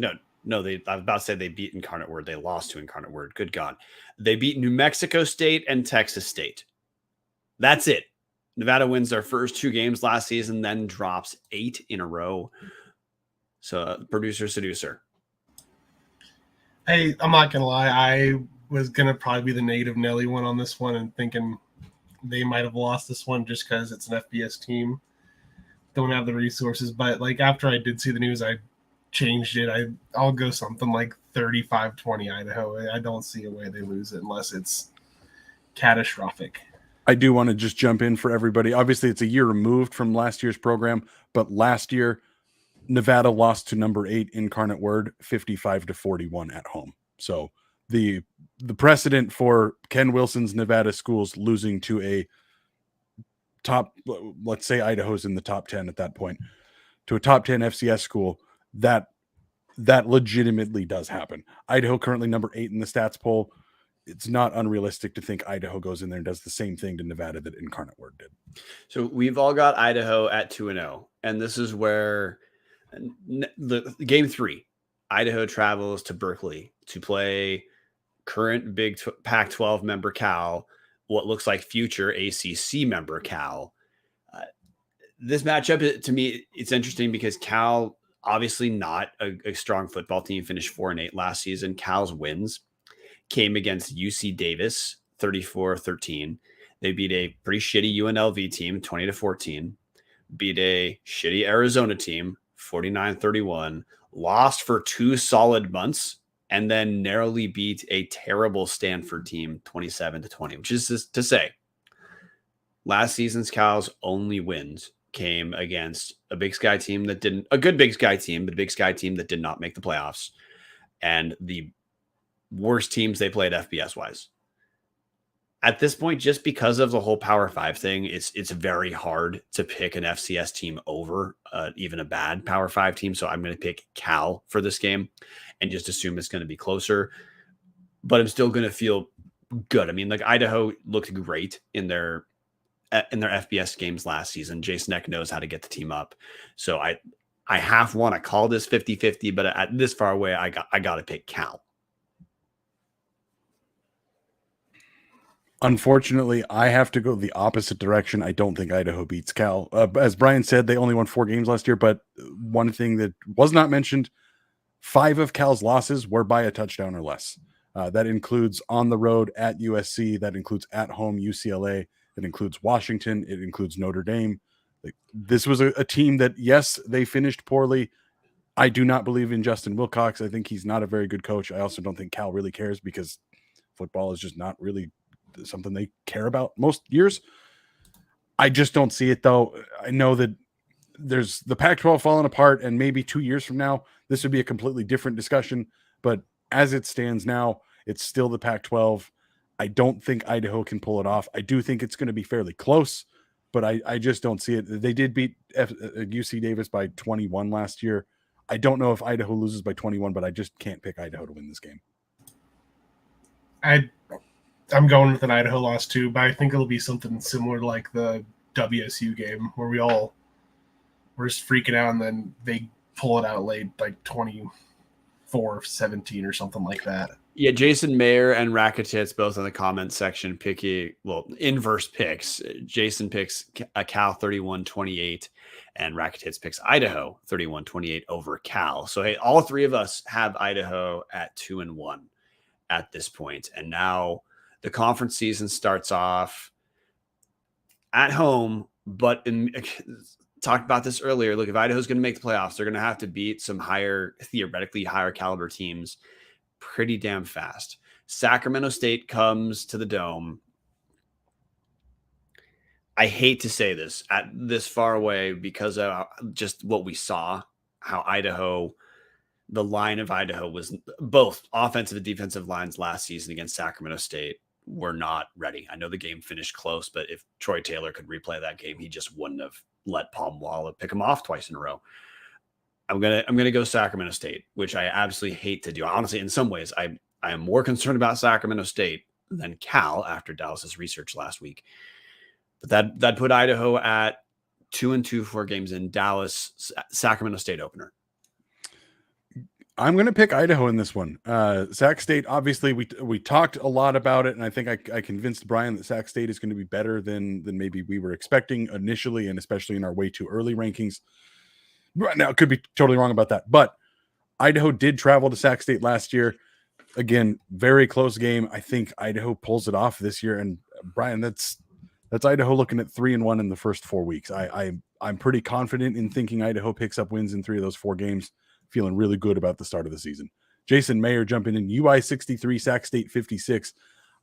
about to say they beat Incarnate Word. They lost to Incarnate Word. Good God. They beat New Mexico State and Texas State. That's it. Nevada wins their first 2 games last season, then drops 8 in a row. So, producer seducer. Hey, I'm not going to lie. I was going to probably be the negative Nelly one on this one and thinking they might have lost this one just because it's an FBS team. Don't have the resources. But like after I did see the news, I changed it. I'll go something like 35-20 Idaho. I don't see a way they lose it unless it's catastrophic. I do want to just jump in for everybody. Obviously, it's a year removed from last year's program, but last year, Nevada lost to number 8 Incarnate Word 55-41 at home. So the precedent for Ken Wilson's Nevada schools losing to a top, let's say Idaho's in the top 10 at that point, to a top 10 FCS school, that legitimately does happen. Idaho currently number 8 in the stats poll. It's not unrealistic to think Idaho goes in there and does the same thing to Nevada that Incarnate Word did. So we've all got Idaho at 2-0, and this is where the game 3, Idaho travels to Berkeley to play current Pac-12 member Cal, what looks like future ACC member Cal. This matchup, to me, it's interesting because Cal, obviously not a strong football team, finished 4-8 last season. Cal's wins came against UC Davis 34-13. They beat a pretty shitty UNLV team 20-14, beat a shitty Arizona team 49-31, lost for 2 solid months, and then narrowly beat a terrible Stanford team 27-20, which is to say last season's Cal's only wins came against a Big Sky team but a Big Sky team that did not make the playoffs, and the worst teams they played FBS wise. At this point, just because of the whole Power 5 thing, it's very hard to pick an FCS team over even a bad Power 5 team. So I'm going to pick Cal for this game and just assume it's going to be closer. But I'm still going to feel good. I mean, like Idaho looked great in their FBS games last season. Jason Eck knows how to get the team up. So I half want to call this 50-50, but at this far away, I got to pick Cal. Unfortunately, I have to go the opposite direction. I don't think Idaho beats Cal. As Brian said, they only won 4 games last year, but one thing that was not mentioned, 5 of Cal's losses were by a touchdown or less. That includes on the road at USC. That includes at home UCLA. It includes Washington. It includes Notre Dame. Like, this was a team that, yes, they finished poorly. I do not believe in Justin Wilcox. I think he's not a very good coach. I also don't think Cal really cares because football is just not really something they care about most years. I just don't see it, though. I know that there's the Pac-12 falling apart, and maybe 2 years from now, this would be a completely different discussion. But as it stands now, it's still the Pac-12. I don't think Idaho can pull it off. I do think it's going to be fairly close, but I just don't see it. They did beat UC Davis by 21 last year. I don't know if Idaho loses by 21, but I just can't pick Idaho to win this game. I'm going with an Idaho loss too, but I think it'll be something similar to like the WSU game where we're just freaking out and then they pull it out late, like 24-17 or something like that. Yeah, Jason Mayer and Rakitits both in the comments section picking, inverse picks. Jason picks a Cal 31-28 and Rakitits picks Idaho 31-28 over Cal. So, hey, all three of us have Idaho at 2-1 at this point. And now the conference season starts off at home, but talked about this earlier. Look, if Idaho's going to make the playoffs, they're going to have to beat some theoretically higher caliber teams pretty damn fast. Sacramento State comes to the Dome. I hate to say this at this far away because of just what we saw, how the line of Idaho was both offensive and defensive lines last season against Sacramento State were not ready. I know the game finished close, but if Troy Taylor could replay that game, he just wouldn't have let Palm Walla pick him off twice in a row. I'm gonna go Sacramento State, which I absolutely hate to do. Honestly, in some ways, I am more concerned about Sacramento State than Cal after Dallas's research last week. But that put Idaho at 2-2 4 games in. Dallas Sacramento State opener. I'm going to pick Idaho in this one. Sac State, obviously, we talked a lot about it, and I think I convinced Brian that Sac State is going to be better than maybe we were expecting initially, and especially in our way too early rankings. Right now, could be totally wrong about that, but Idaho did travel to Sac State last year. Again, very close game. I think Idaho pulls it off this year, and Brian, that's Idaho looking at 3-1 in the first 4 weeks. I'm pretty confident in thinking Idaho picks up wins in 3 of those 4 games. Feeling really good about the start of the season. Jason Mayer jumping in, UI 63, Sac State 56.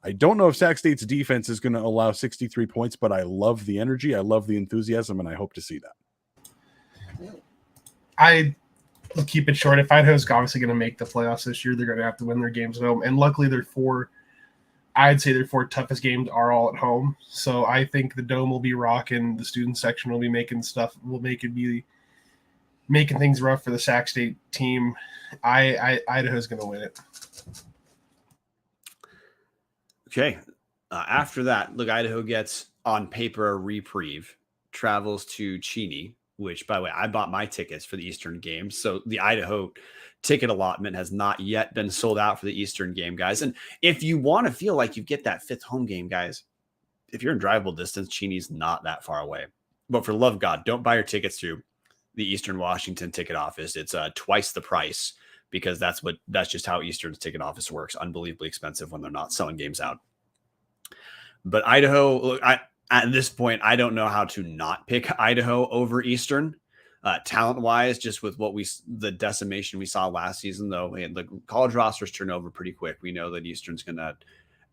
I don't know if Sac State's defense is going to allow 63 points, but I love the energy, I love the enthusiasm, and I hope to see that. I will keep it short. If Idaho's obviously going to make the playoffs this year, they're going to have to win their games at home. And luckily, their 4 toughest games are all at home. So I think the Dome will be rocking. The student section will be making making things rough for the Sac State team. Idaho's going to win it. Okay. After that, look, Idaho gets on paper a reprieve, travels to Cheney, which, by the way, I bought my tickets for the Eastern game. So the Idaho ticket allotment has not yet been sold out for the Eastern game, guys. And if you want to feel like you get that 5th home game, guys, if you're in drivable distance, Cheney's not that far away. But for the love of God, don't buy your tickets through the Eastern Washington ticket office. It's twice the price because that's just how Eastern's ticket office works. Unbelievably expensive when they're not selling games out. But Idaho, look, at this point, I don't know how to not pick Idaho over Eastern. Talent-wise, just with the decimation we saw last season, though, the college rosters turn over pretty quick. We know that Eastern's going to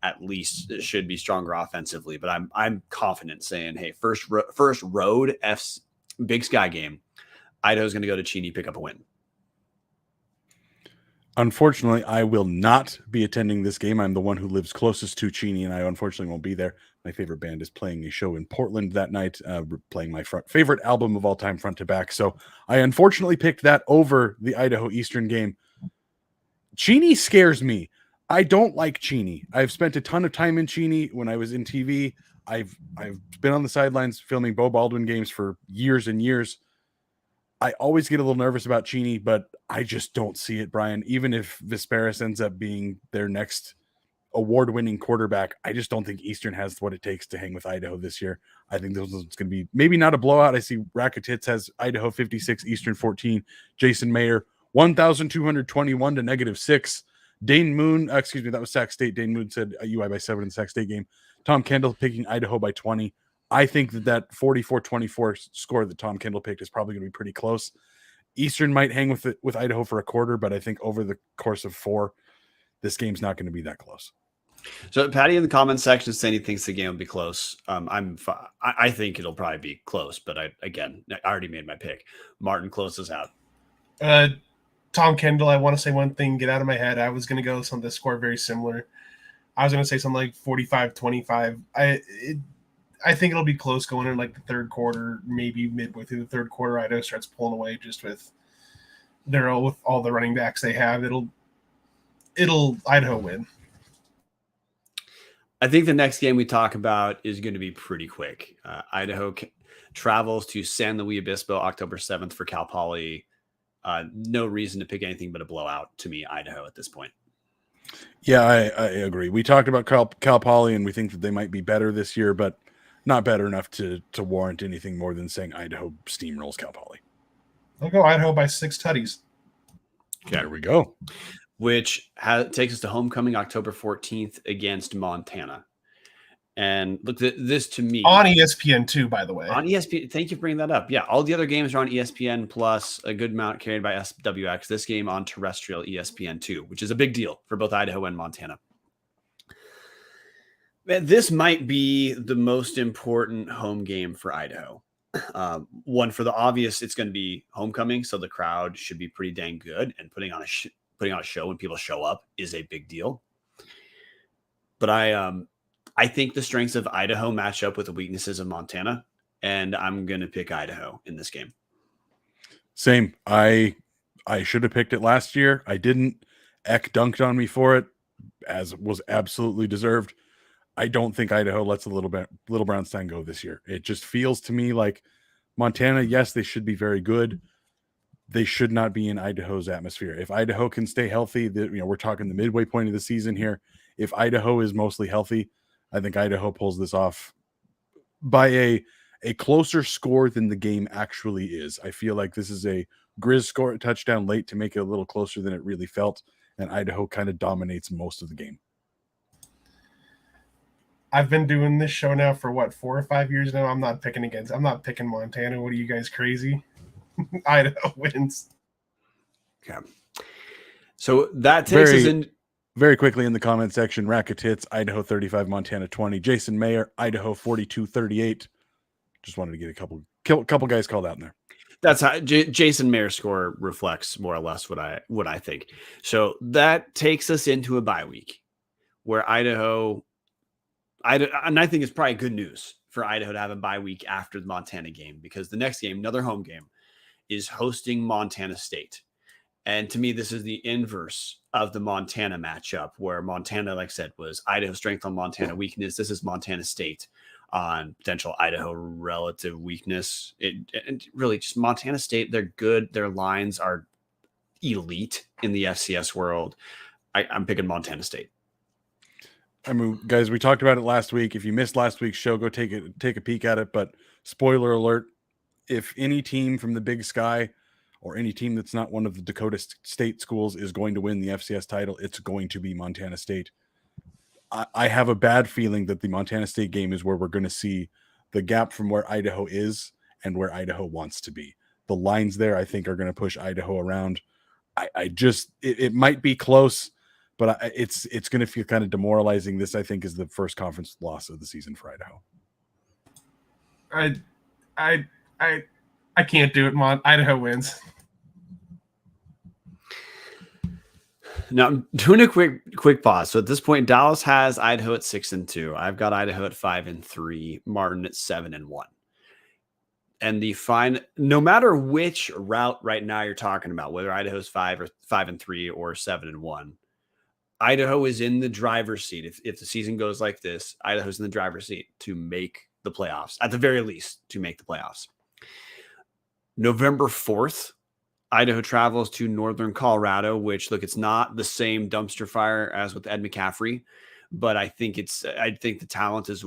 at least should be stronger offensively, but I'm confident saying, hey, first road Big Sky game, Idaho's going to go to Cheney, pick up a win. Unfortunately, I will not be attending this game. I'm the one who lives closest to Cheney, and I unfortunately won't be there. My favorite band is playing a show in Portland that night, playing my favorite album of all time, front to back. So I unfortunately picked that over the Idaho Eastern game. Cheney scares me. I don't like Cheney. I've spent a ton of time in Cheney when I was in TV. I've been on the sidelines filming Bo Baldwin games for years and years. I always get a little nervous about Cheney, but I just don't see it, Brian. Even if Vesperis ends up being their next award-winning quarterback, I just don't think Eastern has what it takes to hang with Idaho this year. I think this is going to be maybe not a blowout. I see Rakitits has Idaho 56, Eastern 14. Jason Mayer 1,221 to -6. Dane Moon, excuse me, that was Sac State. Dane Moon said UI by 7 in the Sac State game. Tom Kendall picking Idaho by 20. I think that 44-24 score that Tom Kendall picked is probably going to be pretty close. Eastern might hang with Idaho for a quarter, but I think over the course of 4, this game's not going to be that close. So Patty in the comment section is saying he thinks the game will be close. I think it'll probably be close, but I already made my pick. Marten closes out. Tom Kendall, I want to say one thing, get out of my head. I was going to go some the score very similar. I was going to say something like 45-25. I think it'll be close going in like the third quarter, maybe midway through the third quarter. Idaho starts pulling away just with all the running backs they have. It'll Idaho win. I think the next game we talk about is going to be pretty quick. Idaho travels to San Luis Obispo October 7th for Cal Poly. No reason to pick anything but a blowout to me, Idaho, at this point. Yeah, I agree. We talked about Cal Poly, and we think that they might be better this year, but not better enough to warrant anything more than saying Idaho steamrolls Cal Poly. I'll go Idaho by 6 tutties. Okay, there we go. Which takes us to homecoming October 14th against Montana. And look, this to me on ESPN too, by the way. On ESPN, thank you for bringing that up. Yeah, all the other games are on ESPN plus a good amount carried by SWX. This game on terrestrial ESPN 2, which is a big deal for both Idaho and Montana. This might be the most important home game for Idaho. One, for the obvious, it's going to be homecoming, so the crowd should be pretty dang good, and putting on a show when people show up is a big deal. But I think the strengths of Idaho match up with the weaknesses of Montana, and I'm going to pick Idaho in this game. Same. I should have picked it last year. I didn't. Eck dunked on me for it, as was absolutely deserved. I don't think Idaho lets the Little Brown Stein go this year. It just feels to me like Montana, yes, they should be very good. They should not be in Idaho's atmosphere. If Idaho can stay healthy, we're talking the midway point of the season here. If Idaho is mostly healthy, I think Idaho pulls this off by a closer score than the game actually is. I feel like this is a Grizz score a touchdown late to make it a little closer than it really felt, and Idaho kind of dominates most of the game. I've been doing this show now for 4 or 5 years now. I'm not picking Montana. What are you guys, crazy? Idaho wins. Okay. So that takes us in very quickly in the comment section. Racketits, Idaho 35, Montana 20. Jason Mayer, Idaho 42-38. Just wanted to get a couple guys called out in there. That's how Jason Mayer's score reflects more or less what I think. So that takes us into a bye week where Idaho, and I think it's probably good news for Idaho to have a bye week after the Montana game, because the next game, another home game, is hosting Montana State. And to me, this is the inverse of the Montana matchup, where Montana, like I said, was Idaho's strength on Montana weakness. This is Montana State on potential Idaho relative weakness. And really just Montana State, they're good. Their lines are elite in the FCS world. I'm picking Montana State. I mean, guys, we talked about it last week. If you missed last week's show, go take a peek at it. But spoiler alert, if any team from the Big Sky or any team that's not one of the Dakota State schools is going to win the FCS title, it's going to be Montana State. I have a bad feeling that the Montana State game is where we're going to see the gap from where Idaho is and where Idaho wants to be. The lines there, I think, are going to push Idaho around. It might be close, but it's going to feel kind of demoralizing. This, I think, is the first conference loss of the season for Idaho. I can't do it, Idaho wins. Now, I'm doing a quick pause. So at this point, Dallas has Idaho at 6-2. I've got Idaho at 5-3. Marten at 7-1. And no matter which route right now you're talking about, whether Idaho's 5-3 or 7-1, Idaho is in the driver's seat. If the season goes like this, Idaho's in the driver's seat to make the playoffs, at the very least, to make the playoffs. November 4th, Idaho travels to Northern Colorado, which, look, it's not the same dumpster fire as with Ed McCaffrey, but I think the talent is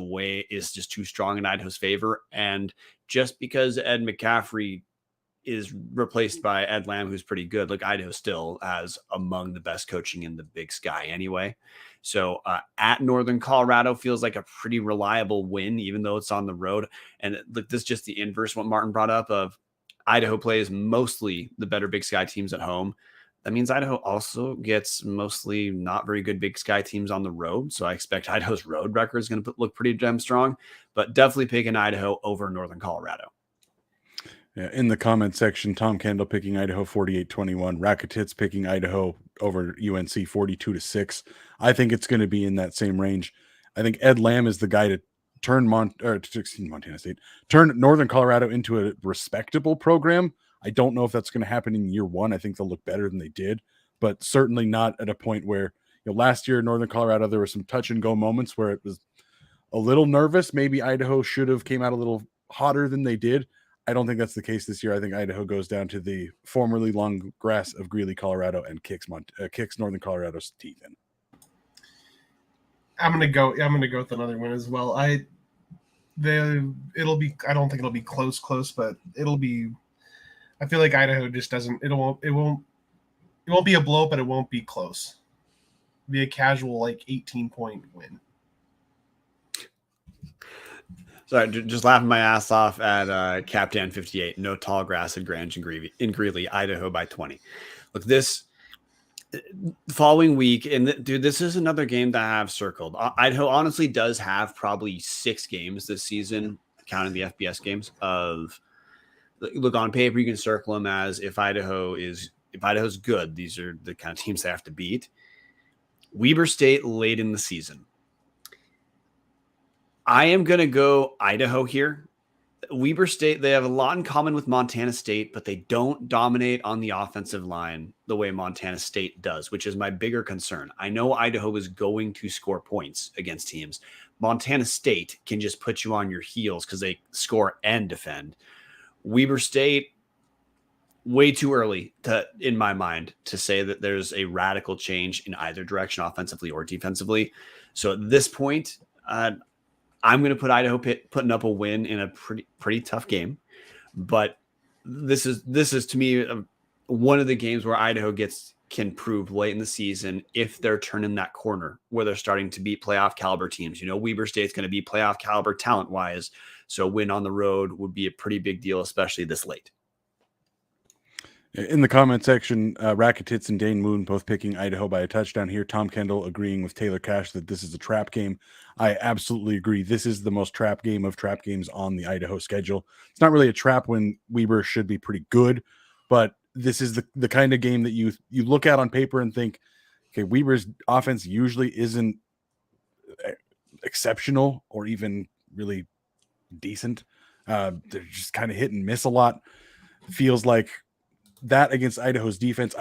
just too strong in Idaho's favor. And just because Ed McCaffrey is replaced by Ed Lamb, who's pretty good. Like Idaho still has among the best coaching in the Big Sky anyway. So at Northern Colorado feels like a pretty reliable win, even though it's on the road. And look, this is just the inverse what Marten brought up of Idaho plays mostly the better Big Sky teams at home. That means Idaho also gets mostly not very good Big Sky teams on the road. So I expect Idaho's road record is going to look pretty damn strong, but definitely picking Idaho over Northern Colorado. Yeah, in the comment section, Tom Kendall picking Idaho 48-21, Raketitz picking Idaho over UNC 42-6. I think it's going to be in that same range. I think Ed Lamb is the guy to turn Montana State, turn Northern Colorado into a respectable program. I don't know if that's going to happen in year one. I think they'll look better than they did, but certainly not at a point where, last year in Northern Colorado, there were some touch and go moments where it was a little nervous. Maybe Idaho should have came out a little hotter than they did. I don't think that's the case this year. I think Idaho goes down to the formerly long grass of Greeley, Colorado, and kicks Northern Colorado's teeth in. I'm gonna go with another win as well. I don't think it'll be close, but it'll be. I feel like Idaho just doesn't. It won't be a blow, but it won't be close. It'll be a casual 18-point win. Sorry, just laughing my ass off at Captain 58. No tall grass at Grange in Greeley, Idaho by 20. Look, this following week, and dude, this is another game that I have circled. Idaho honestly does have probably 6 games this season, counting the FBS games. Look, on paper, you can circle them as if Idaho's good, these are the kind of teams they have to beat. Weber State late in the season. I am going to go Idaho here. Weber State, they have a lot in common with Montana State, but they don't dominate on the offensive line the way Montana State does, which is my bigger concern. I know Idaho is going to score points against teams. Montana State can just put you on your heels because they score and defend. Weber State, way too early in my mind to say that there's a radical change in either direction, offensively or defensively. So at this point, I'm going to put Idaho putting up a win in a pretty tough game, but this is to me one of the games where Idaho can prove late in the season if they're turning that corner where they're starting to beat playoff caliber teams. Weber State's going to be playoff caliber talent wise, so a win on the road would be a pretty big deal, especially this late. In the comment section, Raketitz and Dane Moon both picking Idaho by a touchdown here. Tom Kendall agreeing with Taylor Cash that this is a trap game. I absolutely agree. This is the most trap game of trap games on the Idaho schedule. It's not really a trap when Weber should be pretty good, but this is the kind of game that you look at on paper and think, okay, Weber's offense usually isn't exceptional or even really decent. They're just kind of hit and miss a lot. Feels like that against Idaho's defense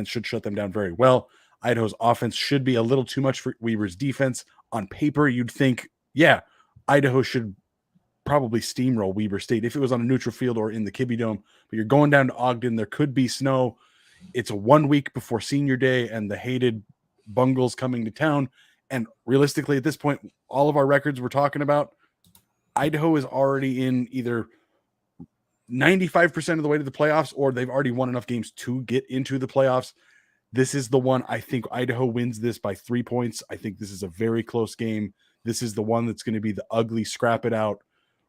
should shut them down very well. Idaho's offense should be a little too much for Weber's defense. On paper, you'd think, yeah, Idaho should probably steamroll Weber State if it was on a neutral field or in the Kibbe Dome. But you're going down to Ogden. There could be snow. It's 1 week before senior day and the hated Bungles coming to town. And realistically, at this point, all of our records we're talking about, Idaho is already in either 95% of the way to the playoffs, or they've already won enough games to get into the playoffs. This is the one. I think Idaho wins this by 3 points. I think this is a very close game. This is the one that's going to be the ugly scrap it out.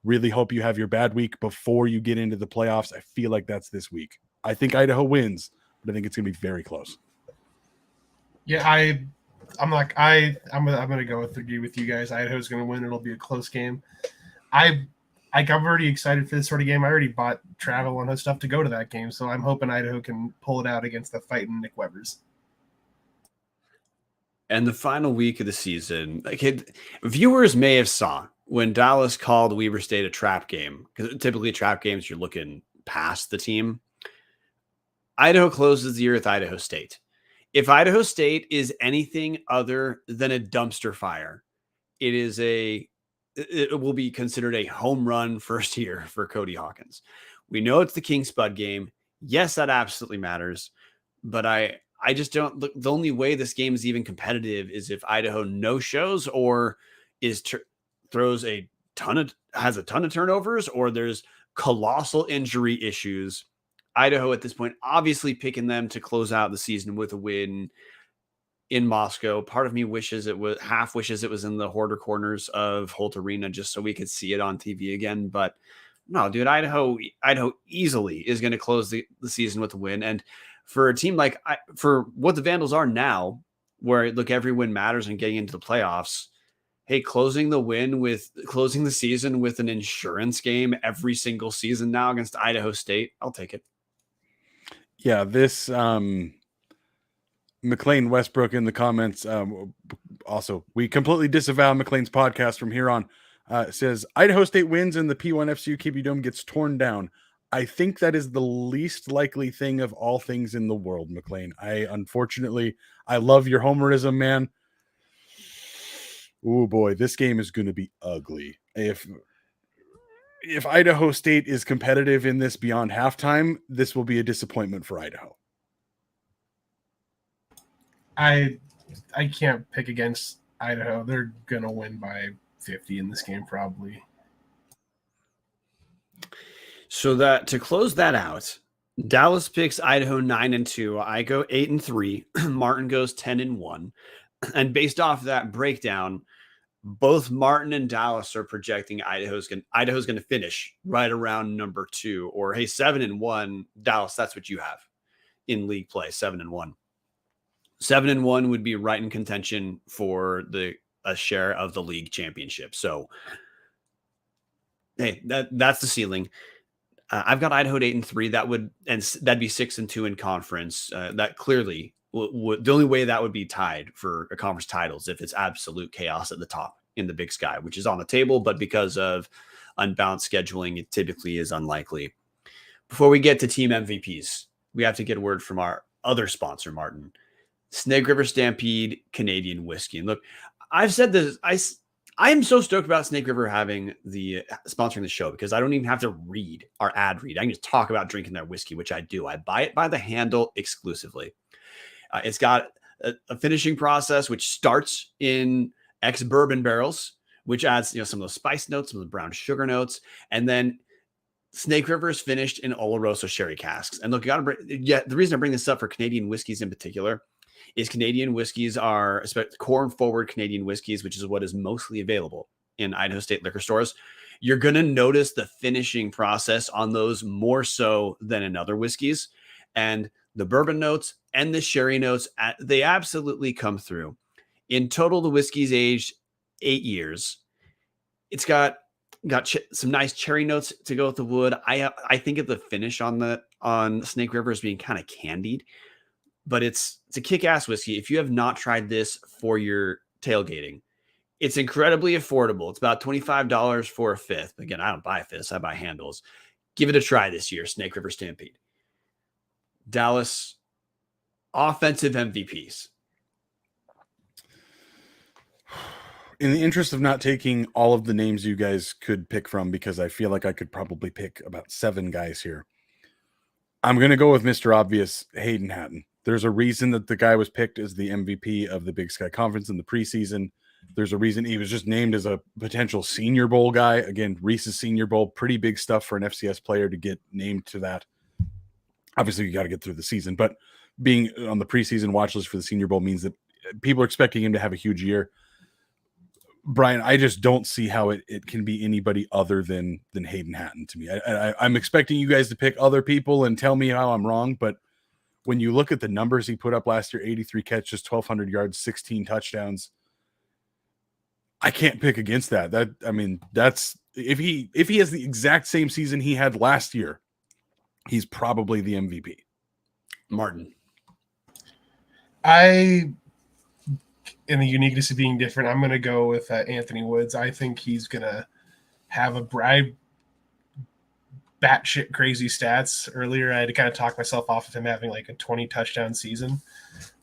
Really hope you have your bad week before you get into the playoffs. I feel like that's this week. I think Idaho wins, but I think it's going to be very close. Yeah, I'm going to go agree with you guys. Idaho's going to win. It'll be a close game. I'm already excited for this sort of game. I already bought travel and stuff to go to that game, so I'm hoping Idaho can pull it out against the fighting Nick Webbers. And the final week of the season, viewers may have saw when Dallas called Weber State a trap game, because typically trap games, you're looking past the team. Idaho closes the year with Idaho State. If Idaho State is anything other than a dumpster fire, it will be considered a home run first year for Cody Hawkins. We know it's the King Spud game. Yes, that absolutely matters. But I just don't look. The only way this game is even competitive is if Idaho no shows or has a ton of turnovers, or there's colossal injury issues Idaho at this point, obviously picking them to close out the season with a win in Moscow. Part of me wishes it was in the Hoarder Corners of Holt Arena just so we could see it on TV again. But no, dude, Idaho easily is going to close the season with a win. And for a team for what the Vandals are now, where look, every win matters and getting into the playoffs. Hey, closing the season with an insurance game every single season now against Idaho State, I'll take it. Yeah, this McLean Westbrook in the comments. Also, we completely disavow McLean's podcast from here on. Says Idaho State wins and the P1 FCU KB Dome gets torn down. I think that is the least likely thing of all things in the world, McLean. I love your homerism, man. Oh boy, this game is going to be ugly. If Idaho State is competitive in this beyond halftime, this will be a disappointment for Idaho. I can't pick against Idaho. They're going to win by 50 in this game probably. So that to close that out, Dallas picks Idaho 9-2. I go 8-3. Marten goes 10-1. And based off that breakdown, both Marten and Dallas are projecting Idaho's going to finish right around number 2, or hey, 7-1. Dallas, that's what you have in league play, 7-1. 7-1 would be right in contention for a share of the league championship. So, hey, that's the ceiling. I've got Idaho at 8-3. That'd be 6-2 in conference. That clearly the only way that would be tied for a conference titles if it's absolute chaos at the top in the Big Sky, which is on the table, but because of unbalanced scheduling, it typically is unlikely. Before we get to team MVPs, we have to get a word from our other sponsor, Marten. Snake River Stampede Canadian Whiskey. And look, I've said this. I am so stoked about Snake River having sponsoring the show because I don't even have to read our ad read. I can just talk about drinking their whiskey, which I do. I buy it by the handle exclusively. It's got a finishing process which starts in ex-bourbon barrels, which adds some of those spice notes, some of the brown sugar notes, and then Snake River is finished in Oloroso sherry casks. And look, the reason I bring this up for Canadian whiskeys in particular is Canadian whiskeys are corn-forward Canadian whiskeys, which is what is mostly available in Idaho State liquor stores. You're going to notice the finishing process on those more so than in other whiskeys. And the bourbon notes and the sherry notes, they absolutely come through. In total, the whiskey's aged 8 years. It's got some nice cherry notes to go with the wood. I think of the finish on Snake River as being kind of candied. But it's a kick-ass whiskey. If you have not tried this for your tailgating, it's incredibly affordable. It's about $25 for a fifth. Again, I don't buy fifths. I buy handles. Give it a try this year, Snake River Stampede. Dallas, offensive MVPs. In the interest of not taking all of the names you guys could pick from, because I feel like I could probably pick about 7 guys here, I'm going to go with Mr. Obvious, Hayden Hatton. There's a reason that the guy was picked as the MVP of the Big Sky Conference in the preseason. There's a reason he was just named as a potential Senior Bowl guy. Again, Reese's Senior Bowl, pretty big stuff for an FCS player to get named to that. Obviously, you got to get through the season, but being on the preseason watch list for the Senior Bowl means that people are expecting him to have a huge year. Brian, I just don't see how it can be anybody other than Hayden Hatton to me. I'm expecting you guys to pick other people and tell me how I'm wrong, but when you look at the numbers he put up last year, 83 catches, 1,200 yards, 16 touchdowns, I can't pick against that. That's if he has the exact same season he had last year, he's probably the MVP. Marten. In the uniqueness of being different, I'm going to go with Anthony Woods. I think he's going to have batshit crazy stats. Earlier, I had to kind of talk myself off of him having like a 20 touchdown season.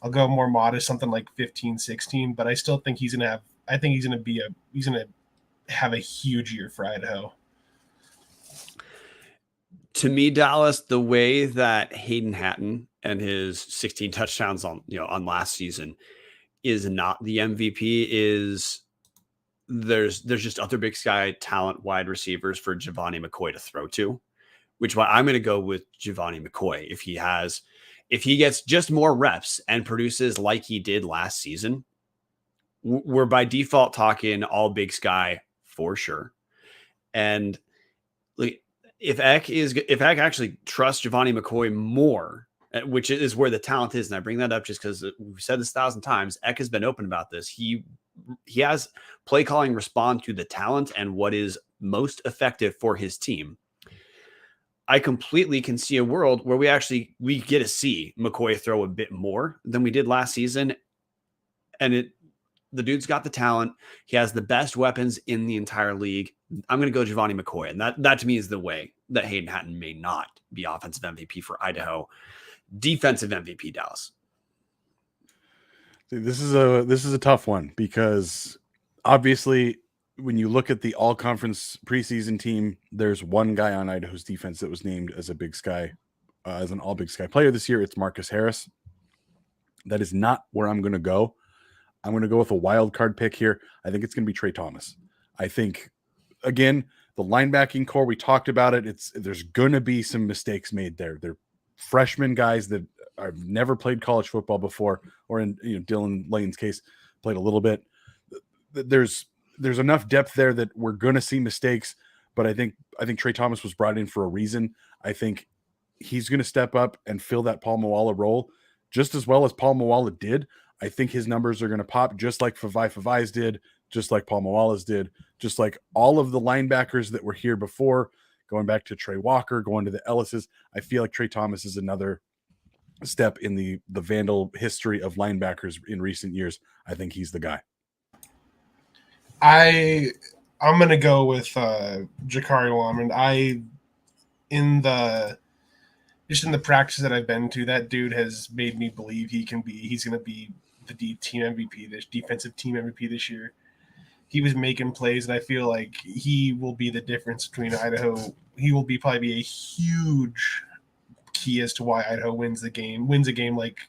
I'll go more modest, something like 15, 16, but I still think he's going to have a huge year for Idaho. To me, Dallas, the way that Hayden Hatton and his 16 touchdowns on last season is not the MVP is there's just other Big Sky talent wide receivers for Giovanni McCoy to throw to. which is why I'm going to go with Giovanni McCoy. If he gets just more reps and produces like he did last season, we're by default talking all Big Sky for sure. And like, if Eck actually trusts Giovanni McCoy more, which is where the talent is, and I bring that up just because we've said this 1,000 times, Eck has been open about this. He has play calling respond to the talent and what is most effective for his team. I completely can see a world where we get to see McCoy throw a bit more than we did last season. And the dude's got the talent. He has the best weapons in the entire league. I'm going to go Giovanni McCoy. And that to me is the way that Hayden Hatton may not be offensive MVP for Idaho, defensive MVP Dallas. This is a tough one because obviously when you look at the all conference preseason team, there's one guy on Idaho's defense that was named as a Big Sky, as an all Big Sky player this year. It's Marcus Harris. That is not where I'm going to go. I'm going to go with a wild card pick here. I think it's going to be Trey Thomas. I think, again, the linebacking core, we talked about it. There's going to be some mistakes made there. They're freshman guys that have never played college football before, or in Dylan Lane's case, played a little bit. There's enough depth there that we're going to see mistakes, but I think Trey Thomas was brought in for a reason. I think he's going to step up and fill that Paul Moala role just as well as Paul Moala did. I think his numbers are going to pop just like Favai's did, just like Paul Moala's did, just like all of the linebackers that were here before, going back to Trey Walker, going to the Ellises. I feel like Trey Thomas is another step in the Vandal history of linebackers in recent years. I think he's the guy. I'm going to go with Jakari Wallman. In the practice that I've been to, that dude has made me believe he's going to be the defensive team MVP this year. He was making plays, and I feel like he will be the difference between Idaho. He will probably be a huge key as to why Idaho wins a game like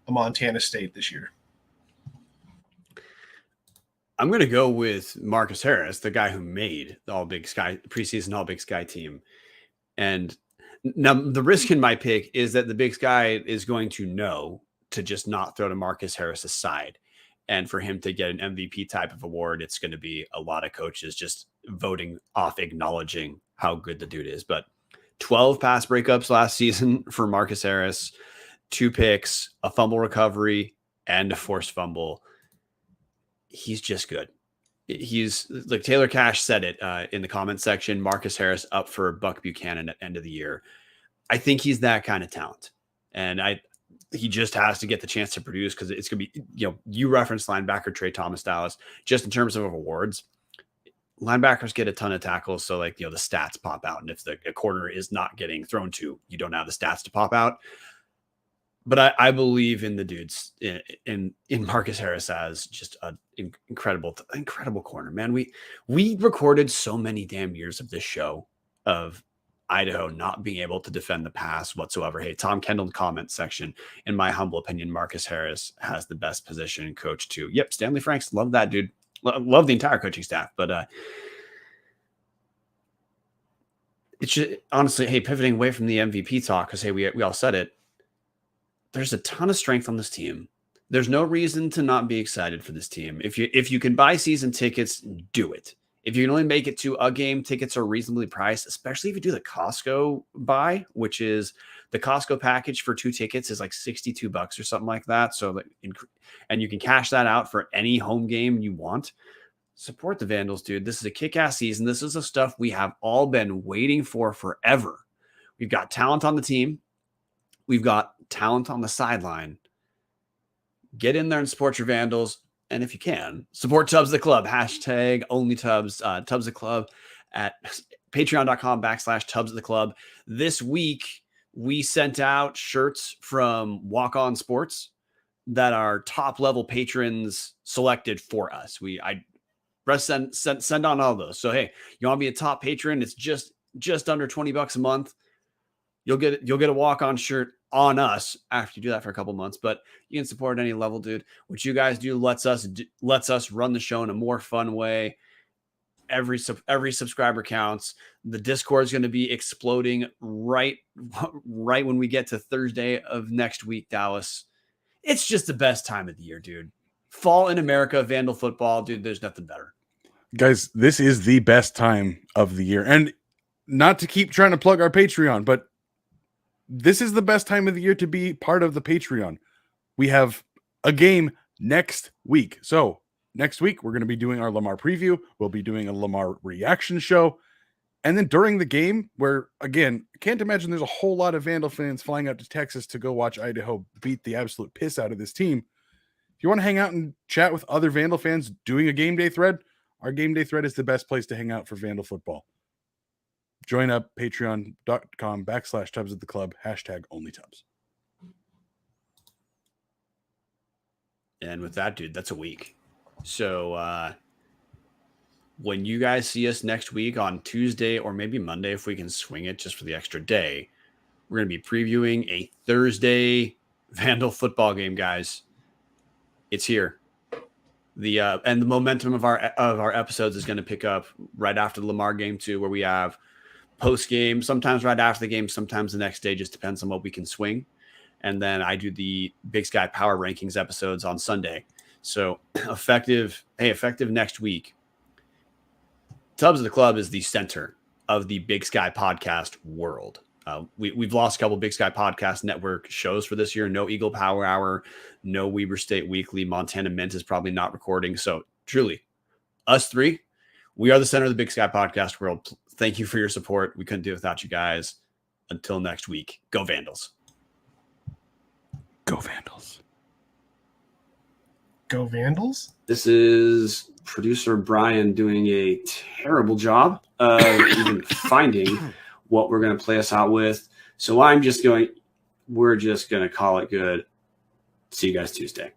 a Montana State this year. I'm going to go with Marcus Harris, the guy who made the All Big Sky preseason All Big Sky team. And now the risk in my pick is that the Big Sky is going to know to just not throw to Marcus Harris aside. And for him to get an MVP type of award, it's going to be a lot of coaches just voting off, acknowledging how good the dude is. But 12 pass breakups last season for Marcus Harris, 2 picks, a fumble recovery, and a forced fumble. He's just good. He's like Taylor Cash said it in the comment section. Marcus Harris up for Buck Buchanan at end of the year. I think he's that kind of talent. And he just has to get the chance to produce because it's going to be, you referenced linebacker Trey Thomas Dallas, just in terms of awards. Linebackers get a ton of tackles. So the stats pop out. And if the corner is not getting thrown to, you don't have the stats to pop out. But I believe in the dudes in Marcus Harris as just an incredible corner, man. We recorded so many damn years of this show of Idaho not being able to defend the pass whatsoever. Hey, Tom Kendall comment section. In my humble opinion, Marcus Harris has the best position coach too. Yep. Stanley Franks. Love that dude. Love the entire coaching staff, but it should honestly, hey, pivoting away from the MVP talk. Cause hey, we all said it. There's a ton of strength on this team. There's no reason to not be excited for this team. If you can buy season tickets, do it. If you can only make it to a game, tickets are reasonably priced, especially if you do the Costco buy, which is the Costco package for 2 tickets is like $62 or something like that. So, and you can cash that out for any home game you want. Support the Vandals, dude. This is a kick-ass season. This is the stuff we have all been waiting for forever. We've got talent on the team. We've got talent on the sideline. Get in there and support your Vandals. And if you can, support Tubbs the Club. Hashtag only Tubbs. Tubbs the Club at patreon.com/Tubbs the Club. This week, we sent out shirts from Walk On Sports that our top level patrons selected for us. I send on all those. So, hey, you want to be a top patron? It's just under $20 a month. You'll get a Walk On shirt on us after you do that for a couple months, but you can support at any level, dude. What you guys do lets us run the show in a more fun way. every subscriber counts. The Discord is going to be exploding right when we get to Thursday of next week, Dallas. It's just the best time of the year, dude. Fall in America, Vandal football, dude. There's nothing better. Guys, this is the best time of the year. And not to keep trying to plug our Patreon, but this is the best time of the year to be part of the Patreon. We have a game next week. So next week, we're going to be doing our Lamar preview. We'll be doing a Lamar reaction show. And then during the game, where, again, I can't imagine there's a whole lot of Vandal fans flying out to Texas to go watch Idaho beat the absolute piss out of this team. If you want to hang out and chat with other Vandal fans doing a game day thread, our game day thread is the best place to hang out for Vandal football. Join up, patreon.com/Tubs at the Club, #OnlyTubs. And with that, dude, that's a week. So when you guys see us next week on Tuesday or maybe Monday, if we can swing it just for the extra day, we're going to be previewing a Thursday Vandal football game, guys. It's here. And the momentum of our episodes is going to pick up right after the Lamar game too, where we have post game, sometimes right after the game, sometimes the next day, just depends on what we can swing. And then I do the Big Sky Power Rankings episodes on Sunday. So effective next week. Tubs of the Club is the center of the Big Sky podcast world. We've lost a couple Big Sky Podcast Network shows for this year. No Eagle Power Hour, no Weber State Weekly. Montana Mint is probably not recording. So truly, us three, we are the center of the Big Sky Podcast world. Thank you for your support. We couldn't do it without you guys. Until next week, go Vandals. Go Vandals. Go Vandals. This is producer Brian doing a terrible job of even finding what we're going to play us out with. So we're just going to call it good. See you guys Tuesday.